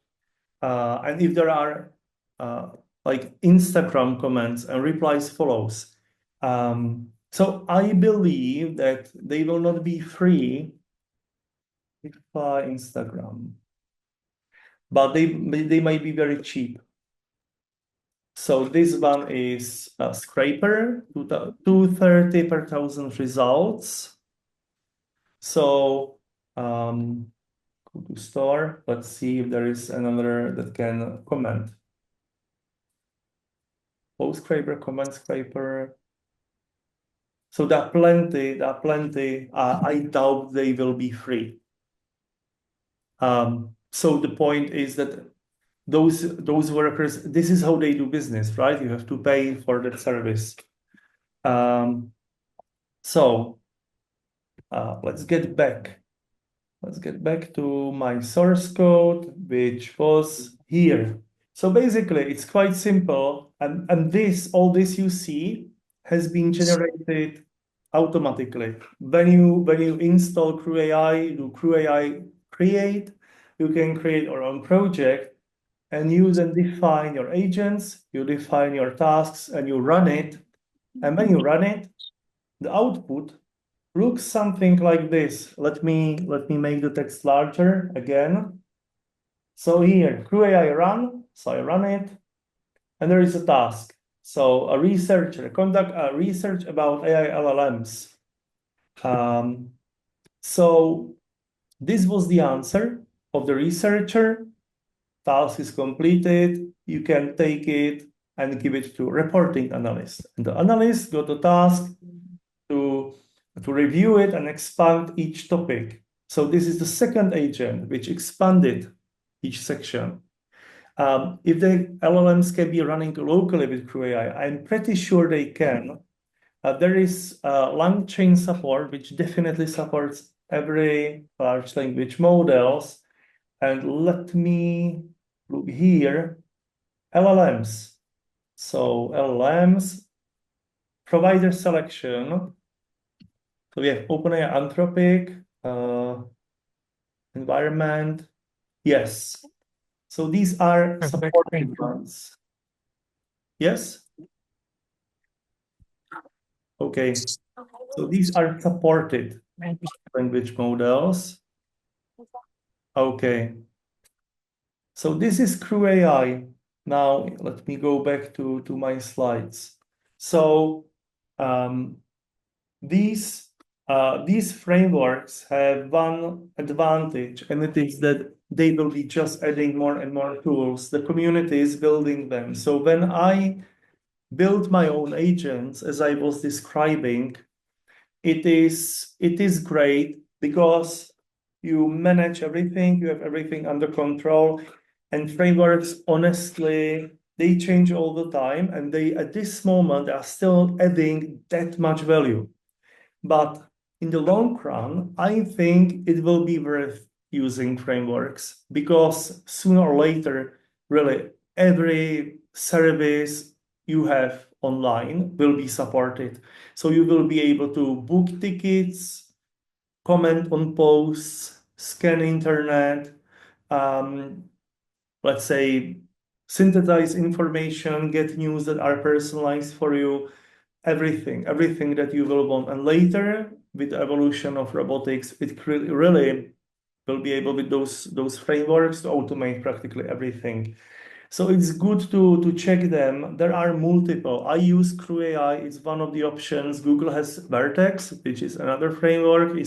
and if there are like Instagram comments and replies follows. So I believe that they will not be free by Instagram, but they might be very cheap. So this one is Scraper, 230 per 1,000 results. So go to store. Let's see if there is another that can comment. Post Scraper, comment Scraper. So there are plenty. I doubt they will be free. So the point is that those workers, this is how they do business, right? You have to pay for that service. So let's get back. Let's get back to my source code, which was here. So basically, it's quite simple, and all this you see has been generated automatically. When you install CrewAI, do CrewAI create, you can create your own project, and you then define your agents, you define your tasks, and you run it. And when you run it, the output looks something like this. Let me make the text larger again. So here, CrewAI run. So I run it, and there is a task. So a researcher conduct a research about AI LLMs. So this was the answer of the researcher. Task is completed. You can take it and give it to reporting analyst. And the analyst got the task to review it and expand each topic. So this is the second agent which expanded each section. If the LLMs can be running locally with CrewAI, I'm pretty sure they can. There is long chain support, which definitely supports every large language models. And let me look here, LLMs. So LLMs, provider selection. So we have OpenAI Anthropic, environment. Yes. So these are supported ones. Yes? Okay. So these are supported language models. Okay. So this is CrewAI. Now let me go back to my slides. So these frameworks have one advantage, and it is that they will be just adding more and more tools. The community is building them. So when I build my own agents, as I was describing, it is great because you manage everything, you have everything under control, and frameworks, honestly, they change all the time, and they, at this moment, are still adding that much value. But in the long run, I think it will be worth using frameworks because sooner or later, really, every service you have online will be supported. So you will be able to book tickets, comment on posts, scan internet, let's say, synthesize information, get news that are personalized for you, everything that you will want. And later, with the evolution of robotics, it really will be able with those frameworks to automate practically everything. So it's good to check them. There are multiple. I use CrewAI. It's one of the options. Google has Vertex, which is another framework.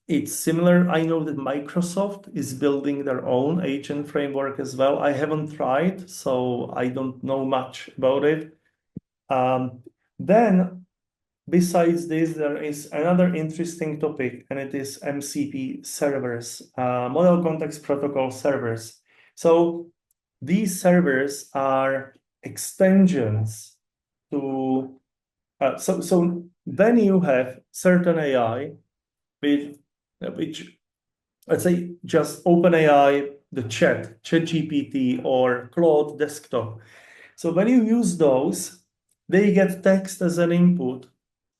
It's similar. I know that Microsoft is building their own agent framework as well. I haven't tried, so I don't know much about it. Then, besides this, there is another interesting topic, and it is MCP servers, Model Context Protocol servers. So these servers are extensions to, so then you have certain AI which, let's say, just OpenAI, the ChatGPT, or Claude Desktop. So when you use those, they get text as an input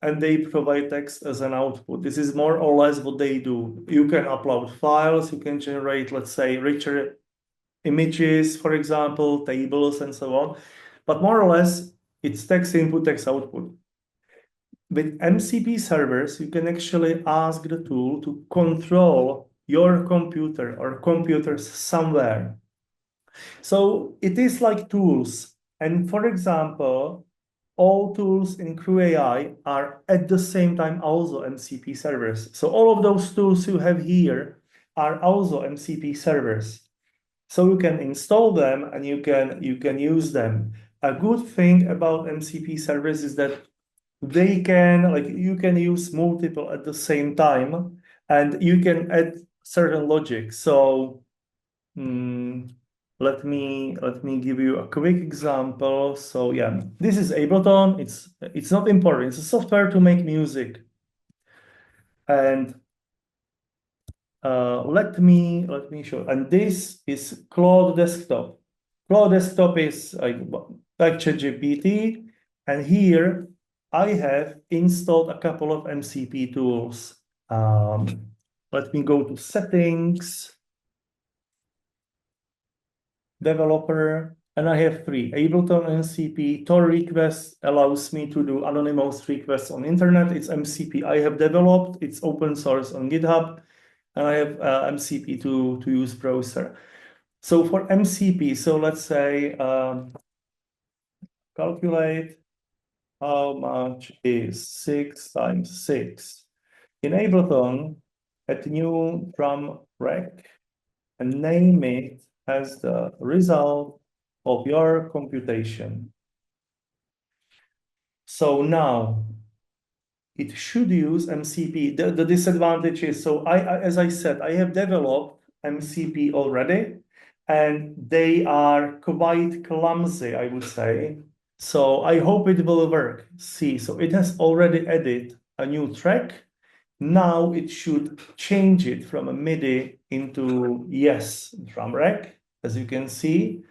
and they provide text as an output. This is more or less what they do. You can upload files, you can generate, let's say, richer images, for example, tables, and so on. But more or less, it's text input, text output. With MCP servers, you can actually ask the tool to control your computer or computers somewhere. So it is like tools. And for example, all tools in CrewAI are at the same time also MCP servers. So all of those tools you have here are also MCP servers. So you can install them and you can use them. A good thing about MCP servers is that they can, like, you can use multiple at the same time, and you can add certain logic. So let me give you a quick example. So yeah, this is Ableton. It's not important. It's a software to make music. And let me show. And this is Claude Desktop. Claude Desktop is like ChatGPT, and here I have installed a couple of MCP tools. Let me go to settings, developer, And I have 3. Ableton MCP. Tor request allows me to do anonymous requests on internet. It's MCP I have developed. It's open source on GitHub. And I have MCP to use browser. So for MCP, so let's say calculate how much is 6 times 6. In Ableton, add new drum rack and name it as the result of your computation. So now it should use MCP. The disadvantage is, so as I said, I have developed MCP already, and they are quite clumsy, I would say. So I hope it will work. See, so it has already added a new track. Now it should change it from a MIDI into yes drum rack, as you can see.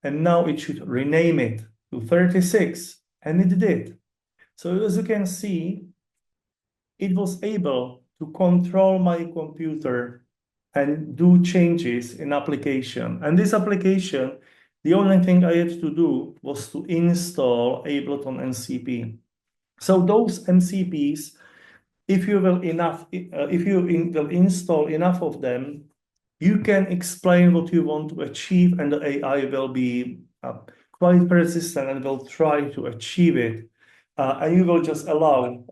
And now it should rename it to 36, and it did. So as you can see, it was able to control my computer and do changes in application. And this application, the only thing I had to do was to install Ableton MCP. So those MCPs, if you will install enough of them, you can explain what you want to achieve, and the AI will be quite persistent and will try to achieve it. And you will just allow,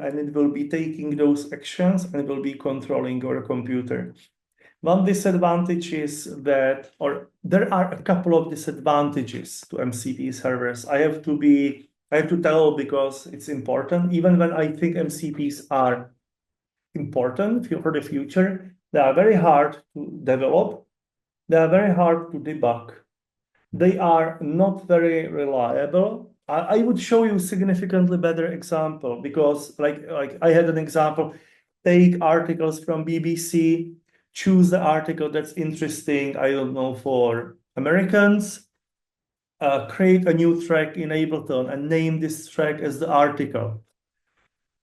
and it will be taking those actions and it will be controlling your computer. One disadvantage is that, or there are a couple of disadvantages to MCP servers. I have to tell because it's important. Even when I think MCPs are important for the future, they are very hard to develop. They are very hard to debug. They are not very reliable. I would show you significantly better example because like I had an example, take articles from BBC, choose the article that's interesting, I don't know, for Americans, create a new track in Ableton and name this track as the article.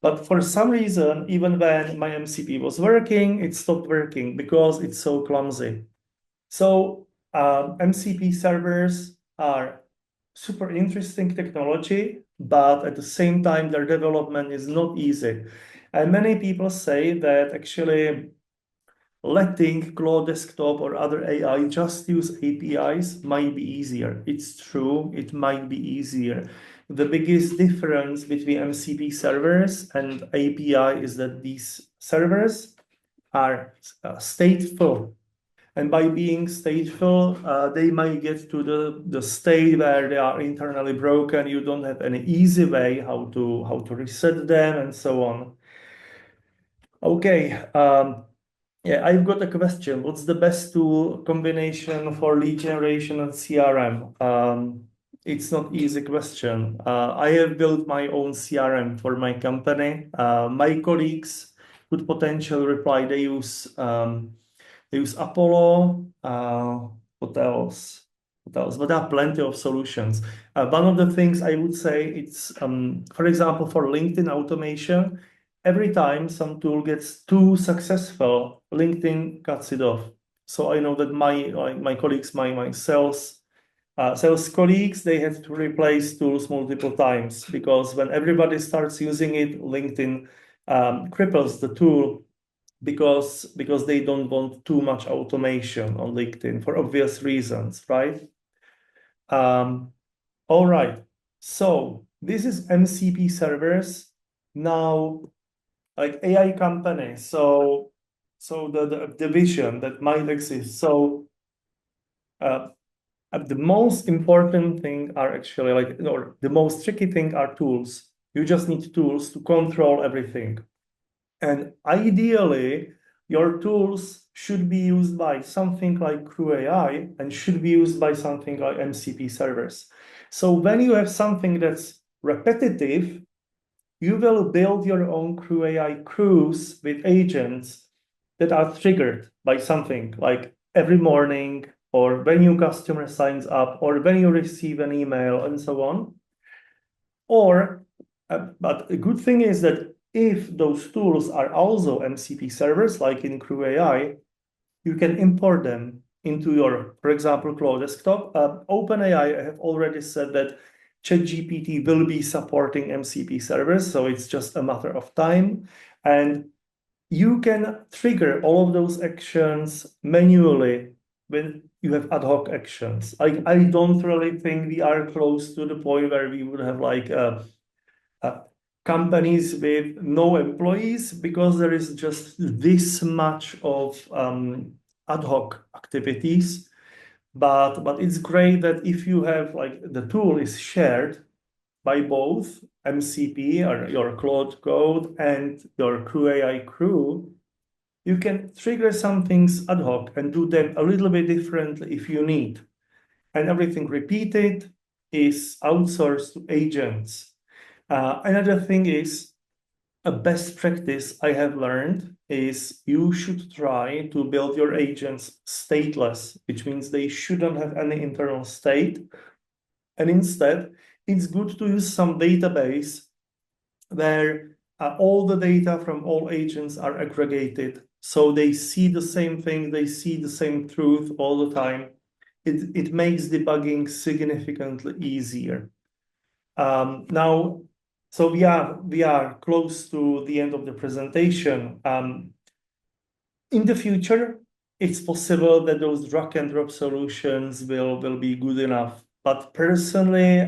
But for some reason, even when my MCP was working, it stopped working because it's so clumsy. So MCP servers are super interesting technology, but at the same time, their development is not easy. And many people say that actually letting Claude Desktop or other AI just use APIs might be easier. It's true, it might be easier. The biggest difference between MCP servers and API is that these servers are stateful. And by being stateful, they might get to the state where they are internally broken. You don't have any easy way how to reset them and so on. Okay. Yeah, I've got a question. What's the best tool combination for lead generation and CRM? It's not easy question. I have built my own CRM for my company. My colleagues could potentially reply. They use Apollo. What else? But there are plenty of solutions. One of the things I would say it's, for example, for LinkedIn automation, every time some tool gets too successful, LinkedIn cuts it off. So I know that my colleagues, my sales colleagues, they had to replace tools multiple times because when everybody starts using it, LinkedIn cripples the tool because they don't want too much automation on LinkedIn for obvious reasons, right? All right. So this is MCP servers. Now, like AI company, so the division that might exist. So the most important thing are actually or the most tricky thing are tools. You just need tools to control everything. And ideally, your tools should be used by something like CrewAI and should be used by something like MCP servers. So when you have something that's repetitive, you will build your own CrewAI crews with agents that are triggered by something like every morning or when your customer signs up or when you receive an email and so on. Or, but a good thing is that if those tools are also MCP servers, like in CrewAI, you can import them into your, for example, Cloud desktop. OpenAI, I have already said that ChatGPT will be supporting MCP servers, so it's just a matter of time. And you can trigger all of those actions manually when you have ad hoc actions. I don't really think we are close to the point where we would have like companies with no employees, because there is just this much of ad hoc activities. But it's great that if you have like the tool is shared by both MCP or your Cloud Code and your CrewAI crew, you can trigger some things ad hoc and do them a little bit differently if you need. And everything repeated is outsourced to agents. Another thing is, a best practice I have learned is you should try to build your agents stateless, which means they shouldn't have any internal state. And instead, it's good to use some database where all the data from all agents are aggregated. So they see the same thing, they see the same truth all the time. It makes debugging significantly easier. Now, so we are close to the end of the presentation. In the future, it's possible that those drag and drop solutions will be good enough. But personally,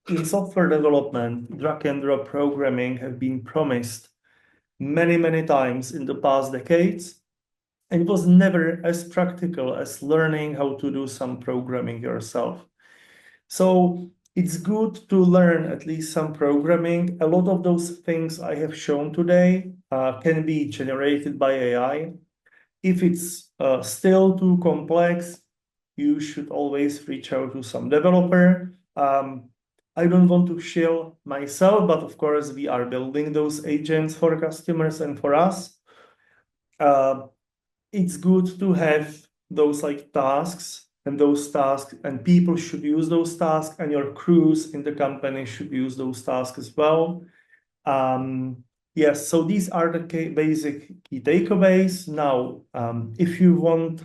in software development, drag and drop programming have been promised many, many times in the past decades. And it was never as practical as learning how to do some programming yourself. So it's good to learn at least some programming. A lot of those things I have shown today can be generated by AI. If it's still too complex, you should always reach out to some developer. I don't want to shill myself, but of course we are building those agents for customers and for us. It's good to have those like tasks, and those tasks, and people should use those tasks, and your crews in the company should use those tasks as well. Yes, so these are the basic key takeaways. Now, if you want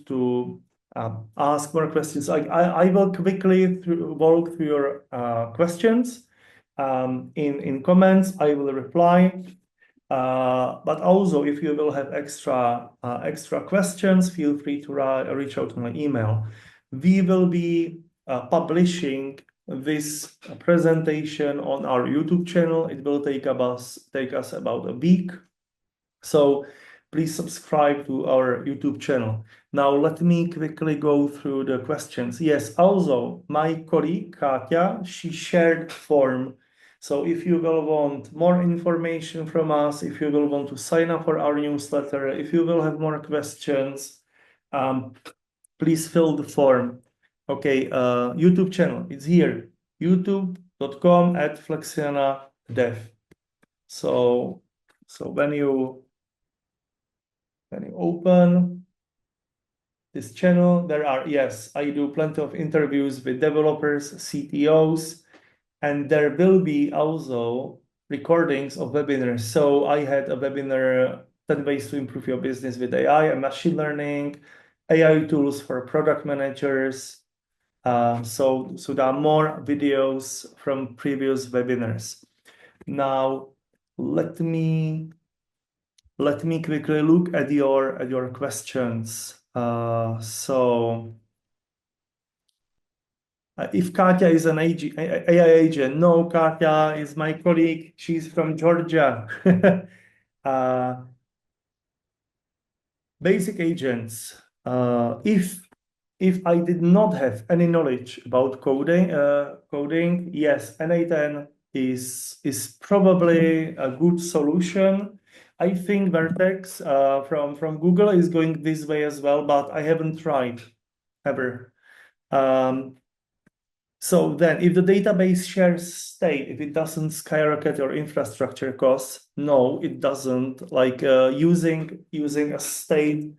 to ask more questions, I will quickly walk through your questions. In comments, I will reply. But also, if you will have extra questions, feel free to reach out to my email. We will be publishing this presentation on our YouTube channel. It will take us about a week. So please subscribe to our YouTube channel. Now, let me quickly go through the questions. Yes, also, my colleague, Katya, she shared form. So if you will want more information from us, if you will want to sign up for our newsletter, if you will have more questions, please fill the form. Okay, YouTube channel, it's here, youtube.com/flexiana-dev. So when you open this channel, yes, I do plenty of interviews with developers, CTOs, and there will be also recordings of webinars. So I had a webinar, 10 ways to improve your business with AI and machine learning, AI tools for product managers. So there are more videos from previous webinars. Now, let me quickly look at your questions. If Katya is an AI agent, no, Katya is my colleague. She's from Georgia. Basic agents. If I did not have any knowledge about coding, yes, N8N is probably a good solution. I think Vertex from Google is going this way as well, but I haven't tried ever. So then, if the database shares state, if it doesn't skyrocket your infrastructure costs, no, it doesn't. Like using a state,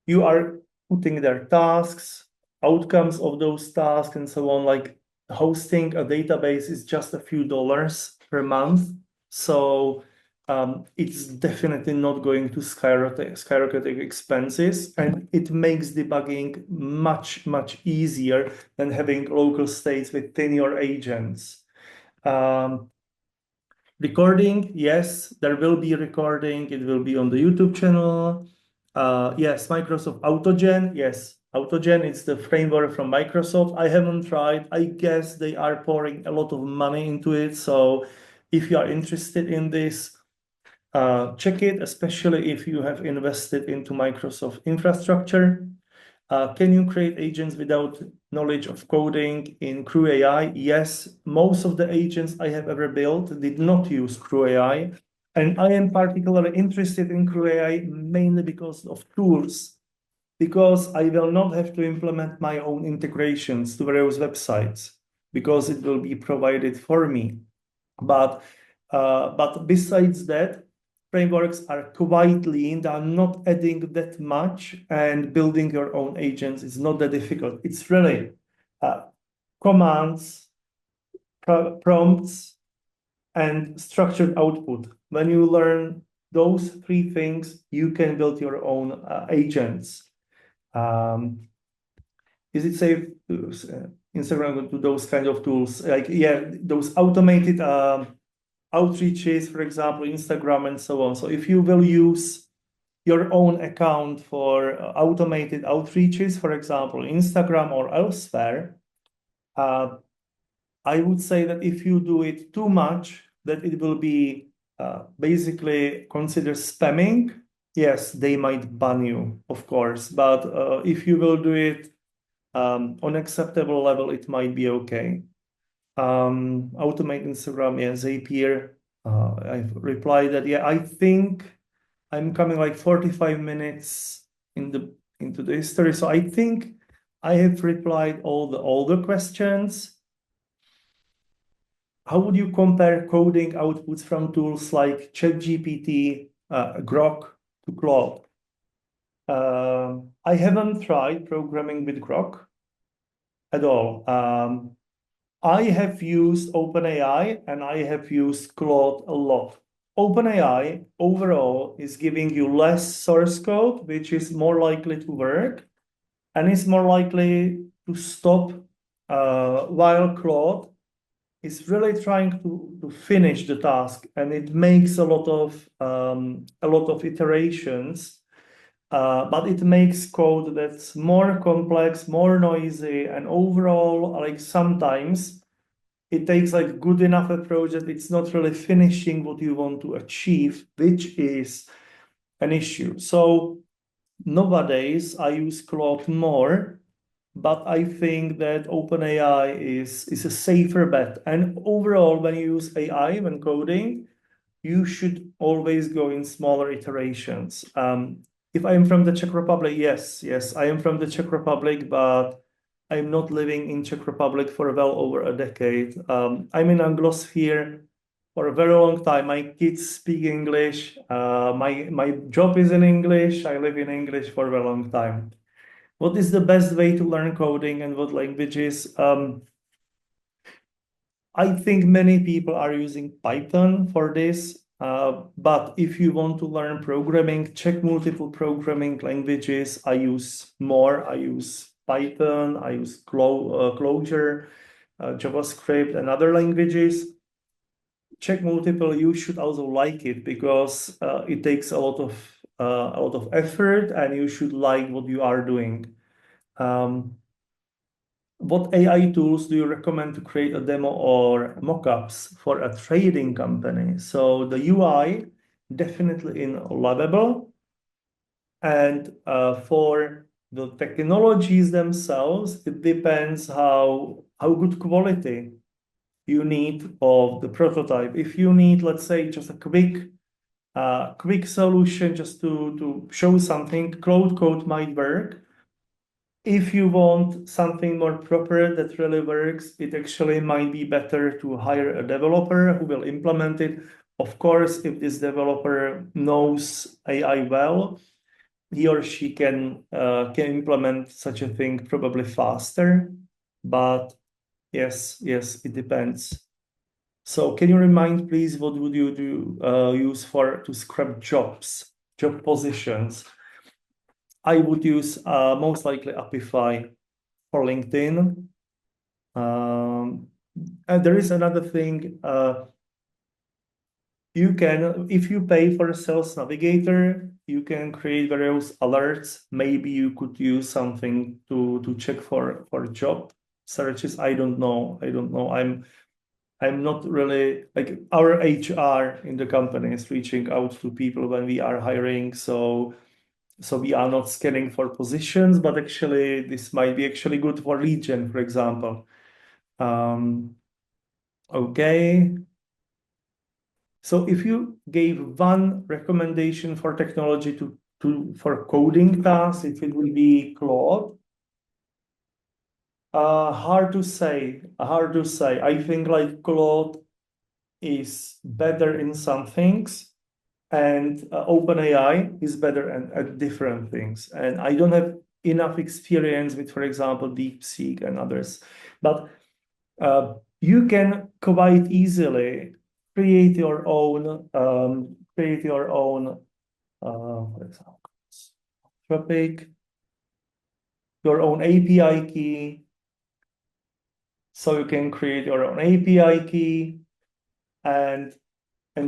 you are putting their tasks, outcomes of those tasks, and so on. Like hosting a database is just a few dollars per month. So it's definitely not going to skyrocket expenses, and it makes debugging much, much easier than having local states within your agents. Recording, yes, there will be recording. It will be on the YouTube channel. Yes, Microsoft AutoGen. Yes, AutoGen is the framework from Microsoft. I haven't tried. I guess they are pouring a lot of money into it. So if you are interested in this, check it, especially if you have invested into Microsoft infrastructure. Can you create agents without knowledge of coding in CrewAI? Yes, most of the agents I have ever built did not use CrewAI. And I am particularly interested in CrewAI mainly because of tools, because I will not have to implement my own integrations to various websites, because it will be provided for me. But besides that, frameworks are quite lean. They are not adding that much, and building your own agents is not that difficult. It's really commands, prompts, and structured output. When you learn those three things, you can build your own agents. Is it safe to Instagram to those kind of tools? Like, yeah, those automated outreaches, for example, Instagram and so on. So if you will use your own account for automated outreaches, for example, Instagram or elsewhere, I would say that if you do it too much, that it will be basically considered spamming. Yes, they might ban you, of course, but if you will do it on acceptable level, it might be okay. Automate Instagram, yeah, Zapier. I've replied that, yeah, I think I'm coming like 45 minutes into the history. So I think I have replied all the questions. How would you compare coding outputs from tools like ChatGPT, Grok to Claude? I haven't tried programming with Grok at all. I have used OpenAI and I have used Claude a lot. OpenAI overall is giving you less source code, which is more likely to work and is more likely to stop, while Claude is really trying to finish the task, and it makes a lot of iterations. But it makes code that's more complex, more noisy, and overall, like sometimes it takes like good enough approach that it's not really finishing what you want to achieve, which is an issue. So nowadays I use Claude more, but I think that OpenAI is a safer bet. And overall, when you use AI when coding, you should always go in smaller iterations. If I'm from the Czech Republic, yes, I am from the Czech Republic, but I'm not living in Czech Republic for well over a decade. I'm in Anglosphere for a very long time. My kids speak English. My job is in English. I live in English for a very long time. What is the best way to learn coding and what languages? I think many people are using Python for this, but if you want to learn programming, check multiple programming languages. I use more. I use Python, I use Clojure, JavaScript, and other languages. Check multiple. You should also like it because it takes a lot of effort, and you should like what you are doing. What AI tools do you recommend to create a demo or mockups for a trading company? So the UI definitely in Lovable, and for the technologies themselves, it depends how good quality you need of the prototype. If you need, let's say, just a quick solution just to show something, Cloud Code might work. If you want something more proper that really works, it actually might be better to hire a developer who will implement it. Of course, if this developer knows AI well, he or she can implement such a thing probably faster. But yes, it depends. So can you remind, please, what would you use to scrap job positions? I would use most likely Apify for LinkedIn. And there is another thing. You can, if you pay for a sales navigator, you can create various alerts. Maybe you could use something to check for job searches. I don't know. I'm not really, like, our HR in the company is reaching out to people when we are hiring. So we are not scanning for positions, but actually this might be actually good for lead gen, for example. Okay. So if you gave one recommendation for technology for coding tasks, it will be Claude. Hard to say. I think like Claude is better in some things, and OpenAI is better at different things. And I don't have enough experience with, for example, DeepSeek and others, but you can quite easily create your own, for example, topic, your own API key. So you can create your own API key and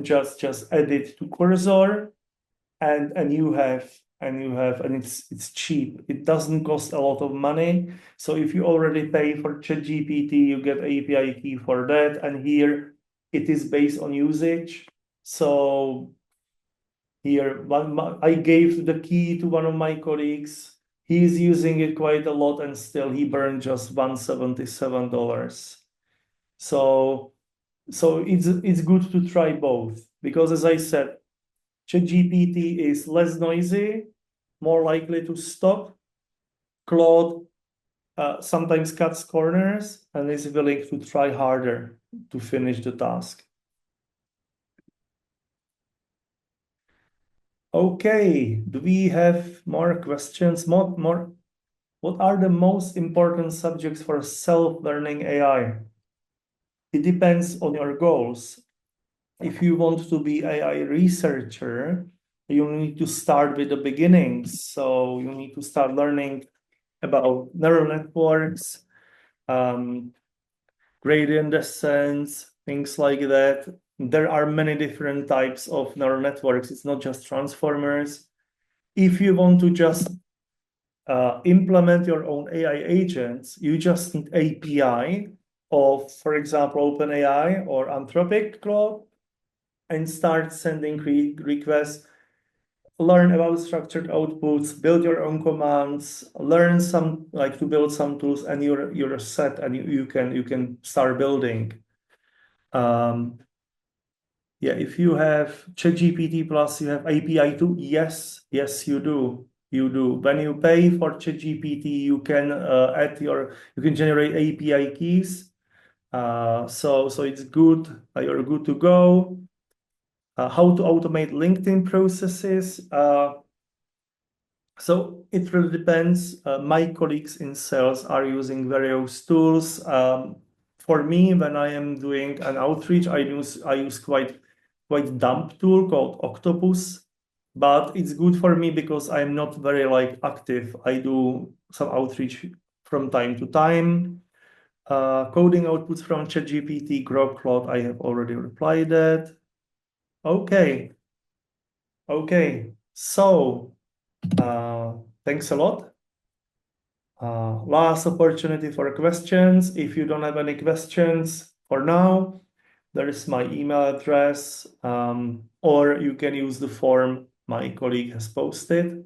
just add it to Cursor, and it's cheap. It doesn't cost a lot of money. So if you already pay for ChatGPT, you get API key for that, and here it is based on usage. So here, I gave the key to one of my colleagues. He's using it quite a lot, and still he burned just $177. So it's good to try both, because as I said, ChatGPT is less noisy, more likely to stop. Claude sometimes cuts corners and is willing to try harder to finish the task. Okay, do we have more questions? More. What are the most important subjects for self-learning AI? It depends on your goals. If you want to be AI researcher, you need to start with the beginnings. So you need to start learning about neural networks, gradient descent, things like that. There are many different types of neural networks. It's not just transformers. If you want to just implement your own AI agents, you just need API of, for example, OpenAI or Anthropic Claude, and start sending requests, learn about structured outputs, build your own commands, learn some, like, to build some tools, and you're set, and you can start building. Yeah, if you have ChatGPT Plus, you have API too. Yes, you do. When you pay for ChatGPT, you can you can generate API keys. So it's good. You're good to go. How to automate LinkedIn processes. So it really depends. My colleagues in sales are using various tools. For me, when I am doing an outreach, I use quite dumb tool called Octopus, but it's good for me because I'm not very active. I do some outreach from time to time. Coding outputs from ChatGPT, Grok, Claude, I have already replied that. Okay. So thanks a lot. Last opportunity for questions. If you don't have any questions for now, there is my email address, or you can use the form my colleague has posted.